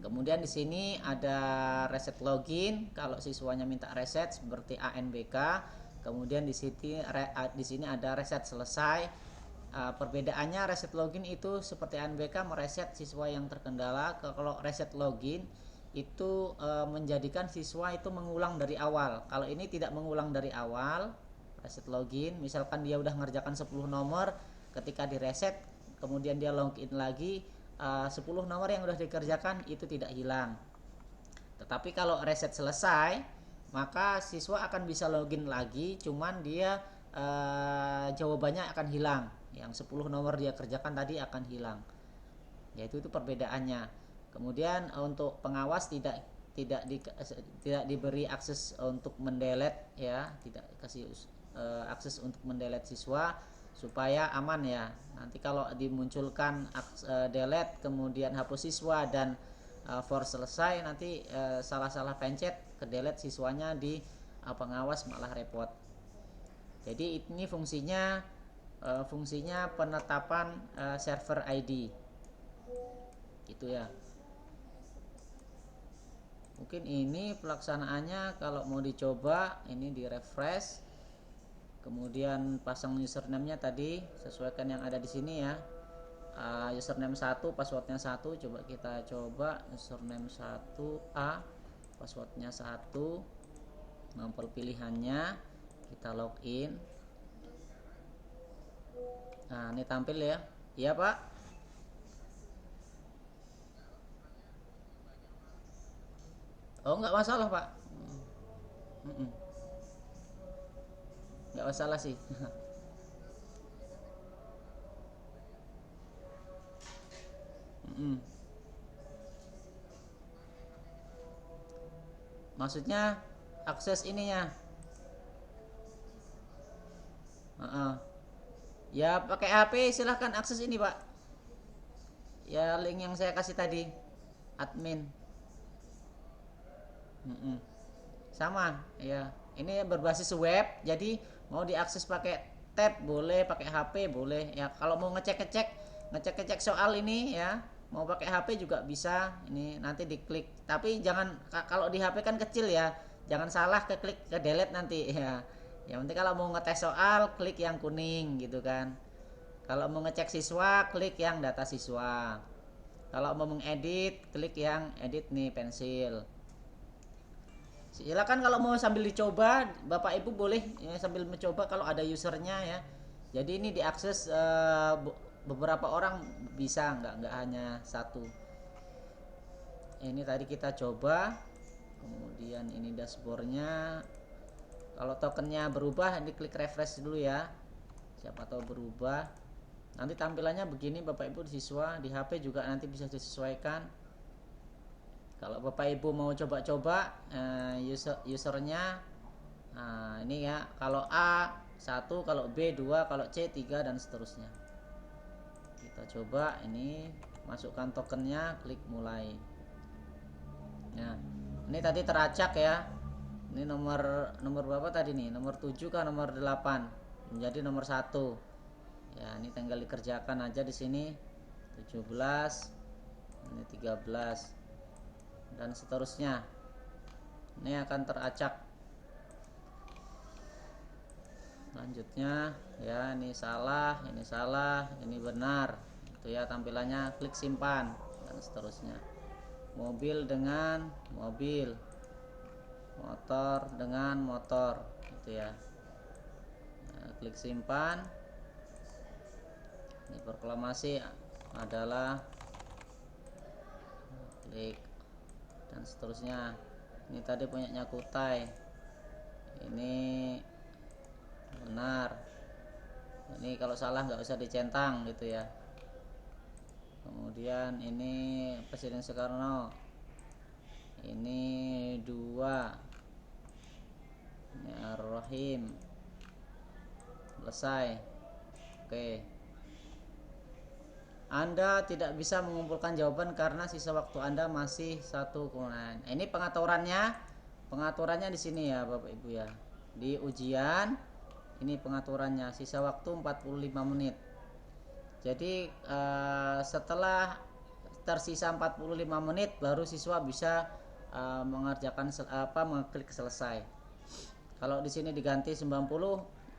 Kemudian di sini ada reset login kalau siswanya minta reset seperti ANBK. Kemudian di sini ada reset selesai. Perbedaannya reset login itu seperti ANBK mereset siswa yang terkendala. Kalau reset login itu menjadikan siswa itu mengulang dari awal. Kalau ini tidak mengulang dari awal, reset login, misalkan dia udah ngerjakan 10 nomor, ketika direset kemudian dia login lagi, 10 nomor yang udah dikerjakan itu tidak hilang. Tetapi kalau reset selesai, maka siswa akan bisa login lagi, cuman dia jawabannya akan hilang. Yang 10 nomor dia kerjakan tadi akan hilang. Yaitu itu perbedaannya. Kemudian untuk pengawas tidak diberi akses untuk mendelete ya, tidak kasih akses untuk mendelete siswa supaya aman ya. Nanti kalau dimunculkan delete kemudian hapus siswa dan force selesai, nanti salah-salah pencet ke delete siswanya di pengawas malah repot. Jadi ini fungsinya penetapan server ID gitu ya. Mungkin ini pelaksanaannya kalau mau dicoba, ini di refresh, kemudian pasang username-nya tadi sesuaikan yang ada di sini ya. Username 1, passwordnya 1, coba kita coba username 1A, passwordnya 1, nomor pilihannya, kita login. Nah ini tampil ya. Iya Pak. Oh nggak masalah Pak. Nggak masalah sih. Maksudnya akses ininya. Ya pakai HP silahkan akses ini Pak. Ya link yang saya kasih tadi, admin. Sama ya. Ini berbasis web, jadi mau diakses pakai tab boleh, pakai HP boleh. Ya kalau mau ngecek soal ini ya, mau pakai HP juga bisa. Ini nanti diklik. Tapi jangan, kalau di HP kan kecil ya, jangan salah klik ke delete nanti ya. Yang penting kalau mau ngetes soal klik yang kuning gitu kan. Kalau mau ngecek siswa klik yang data siswa. Kalau mau mengedit klik yang edit nih pensil. Silakan kalau mau sambil dicoba, Bapak Ibu boleh ya, sambil mencoba kalau ada usernya ya. Jadi ini diakses beberapa orang bisa, nggak hanya satu. Ini tadi kita coba. Kemudian ini dashboardnya. Kalau tokennya berubah diklik refresh dulu ya, siapa tahu berubah. Nanti tampilannya begini Bapak Ibu di siswa, di HP juga nanti bisa disesuaikan. Kalau Bapak Ibu mau coba-coba usernya, nah ini ya, kalau A 1, kalau B 2, kalau C 3 dan seterusnya. Kita coba, ini masukkan tokennya, klik mulai. Nah ini tadi teracak ya. Ini nomor berapa tadi nih? Nomor 7 kah nomor 8? Menjadi nomor 1. Ya, ini tinggal dikerjakan aja di sini. 17. Ini 13. Dan seterusnya. Ini akan teracak. Selanjutnya ya, ini salah, ini benar. Itu ya tampilannya, klik simpan dan seterusnya. Mobil dengan mobil. Motor dengan motor gitu ya. Nah, klik simpan. Ini proklamasi adalah, klik dan seterusnya. Ini tadi punyanya Kutai, ini benar. Ini kalau salah nggak usah dicentang gitu ya. Kemudian ini Presiden Soekarno, ini 2, ini Ar-Rahim, selesai. Oke, Anda tidak bisa mengumpulkan jawaban karena sisa waktu Anda masih 1 kurang. Ini pengaturannya di sini ya Bapak Ibu ya. Di ujian ini pengaturannya, sisa waktu 45 menit. Jadi setelah tersisa 45 menit baru siswa bisa mengerjakan mengklik selesai. Kalau di sini diganti 90,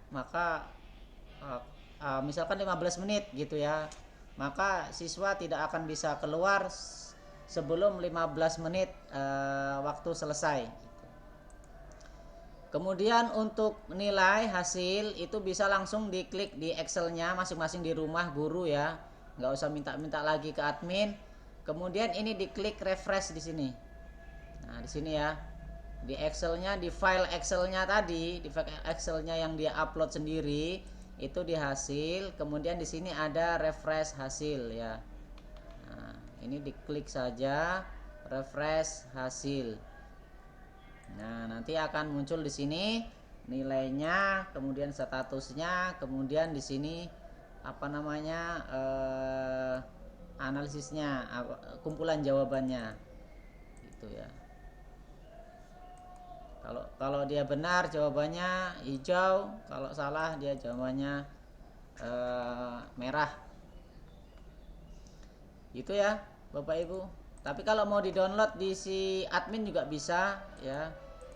maka misalkan 15 menit gitu ya, maka siswa tidak akan bisa keluar sebelum 15 menit waktu selesai. Kemudian untuk nilai hasil itu bisa langsung diklik di Excelnya masing-masing di rumah guru ya, nggak usah minta-minta lagi ke admin. Kemudian ini diklik refresh di sini. Nah di sini ya, di Excelnya, di file Excelnya tadi, di file Excelnya yang dia upload sendiri itu di hasil. Kemudian di sini ada refresh hasil ya. Nah ini diklik saja refresh hasil. Nah, nanti akan muncul di sini nilainya, kemudian statusnya, kemudian di sini apa namanya analisisnya, kumpulan jawabannya, gitu ya. Kalau dia benar jawabannya hijau, kalau salah dia jawabannya merah. Gitu ya, Bapak Ibu. Tapi kalau mau di-download di si admin juga bisa ya.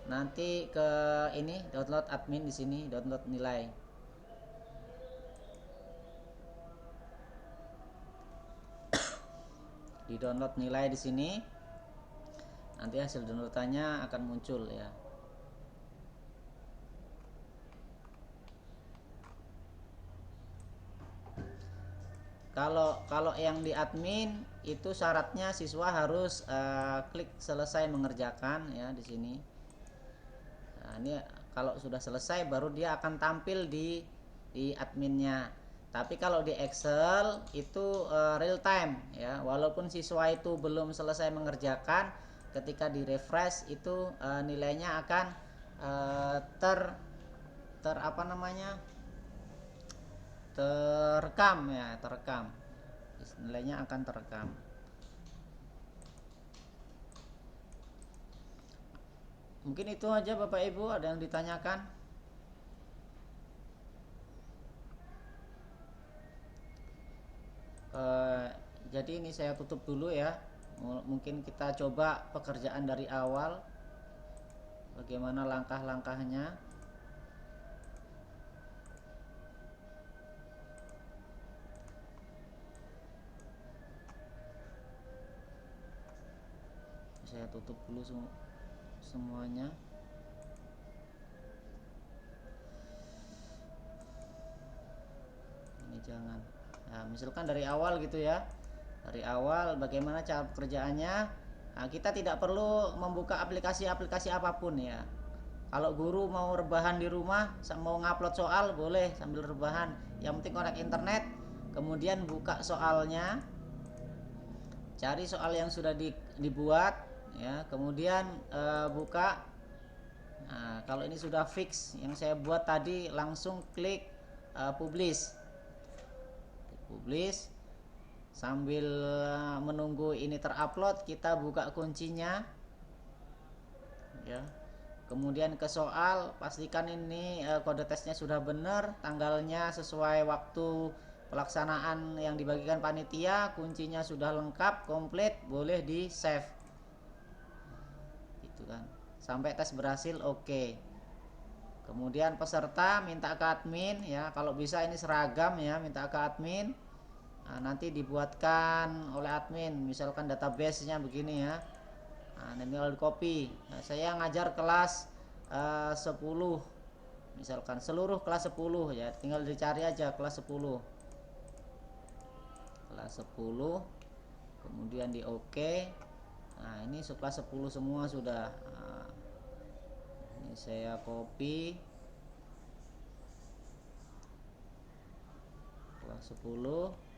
Nanti ke ini download admin di sini, download nilai. Di-download nilai di sini. Nanti hasil downloadannya akan muncul ya. Kalau yang di admin itu syaratnya siswa harus klik selesai mengerjakan ya di sini. Nah, ini kalau sudah selesai baru dia akan tampil di adminnya. Tapi kalau di Excel itu real time ya, walaupun siswa itu belum selesai mengerjakan, ketika di refresh itu nilainya akan ter apa namanya terekam ya, terekam, nilainya akan terekam. Mungkin itu aja Bapak Ibu, ada yang ditanyakan? Jadi ini saya tutup dulu ya. Mungkin kita coba pekerjaan dari awal, bagaimana langkah-langkahnya. Saya tutup dulu semuanya. Ini jangan. Nah, misalkan dari awal gitu ya. Dari awal bagaimana cara pekerjaannya. Nah, kita tidak perlu membuka aplikasi-aplikasi apapun ya. Kalau guru mau rebahan di rumah, mau ngupload soal boleh sambil rebahan. Yang penting connect internet, kemudian buka soalnya. Cari soal yang sudah dibuat ya, kemudian buka. Nah, kalau ini sudah fix yang saya buat tadi, langsung klik publish. Publish. Sambil menunggu ini terupload, kita buka kuncinya ya. Kemudian ke soal, pastikan ini kode tesnya sudah benar, tanggalnya sesuai waktu pelaksanaan yang dibagikan panitia, kuncinya sudah lengkap, komplit, boleh di save. Gitu kan. Sampai tes berhasil, oke. Kemudian peserta minta ke admin ya, kalau bisa ini seragam ya, minta ke admin. Nah, nanti dibuatkan oleh admin, misalkan database-nya begini ya. Nah, tinggal di copy. Nah, saya ngajar kelas 10. Misalkan seluruh kelas 10 ya, tinggal dicari aja kelas 10. Kelas 10. Kemudian di oke. Nah, ini kelas 10 semua sudah. Nah, ini saya copy. Kelas 10.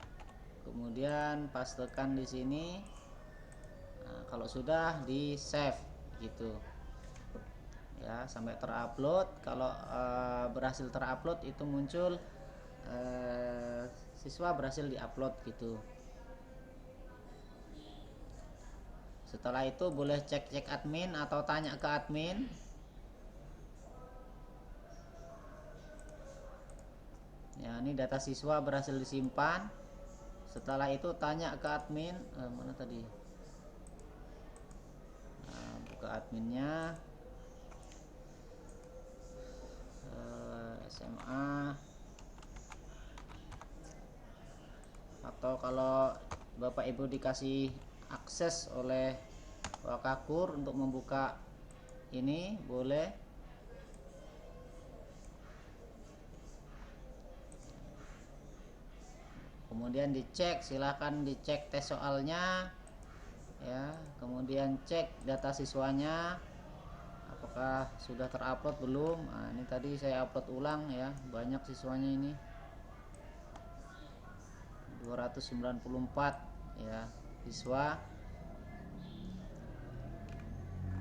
Kemudian pastekan di sini. Nah, kalau sudah di save gitu ya, sampai terupload. Kalau berhasil terupload itu muncul siswa berhasil diupload gitu. Setelah itu boleh cek admin atau tanya ke admin. Ya, ini data siswa berhasil disimpan. Setelah itu tanya ke admin, mana tadi? Nah, buka adminnya, SMA atau kalau Bapak Ibu dikasih akses oleh Wakakur untuk membuka ini boleh. Kemudian dicek, silahkan dicek tes soalnya ya, kemudian cek data siswanya apakah sudah terupload belum. Nah, ini tadi saya upload ulang ya, banyak siswanya ini 294 ya siswa.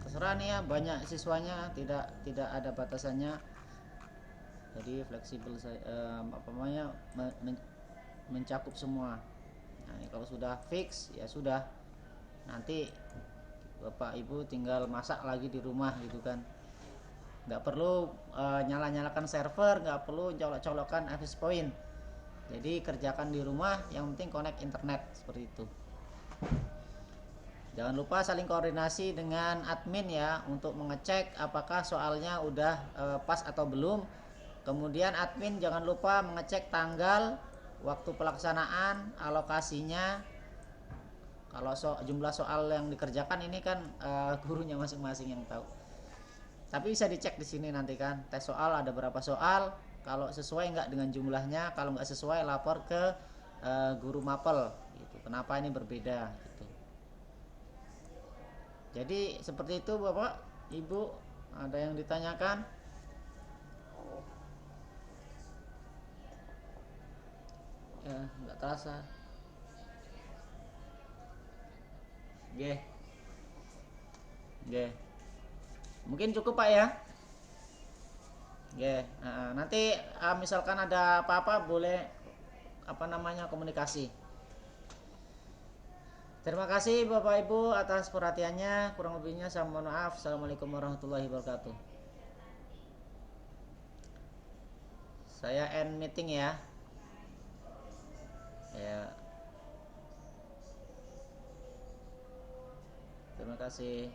Terserah nih ya, banyak siswanya, tidak ada batasannya, jadi fleksibel. Apa namanya, mencakup semua. Nah, ini kalau sudah fix ya sudah, nanti Bapak Ibu tinggal masak lagi di rumah gitu kan, nggak perlu nyala-nyalakan server, nggak perlu colok-colokan access point. Jadi kerjakan di rumah, yang penting connect internet seperti itu. Jangan lupa saling koordinasi dengan admin ya, untuk mengecek apakah soalnya udah pas atau belum. Kemudian admin jangan lupa mengecek tanggal, waktu pelaksanaan, alokasinya. Kalau jumlah soal yang dikerjakan ini kan gurunya masing-masing yang tahu. Tapi bisa dicek di sini nanti kan, tes soal ada berapa soal. Kalau sesuai nggak dengan jumlahnya, kalau nggak sesuai lapor ke guru mapel. Gitu. Kenapa ini berbeda? Gitu. Jadi seperti itu Bapak, Ibu, ada yang ditanyakan? Ya nggak terasa. Oke. Mungkin cukup Pak ya. Nanti misalkan ada apa-apa boleh komunikasi. Terima kasih Bapak Ibu atas perhatiannya. Kurang lebihnya saya mohon maaf. Assalamualaikum warahmatullahi wabarakatuh. Saya end meeting ya. Terima kasih.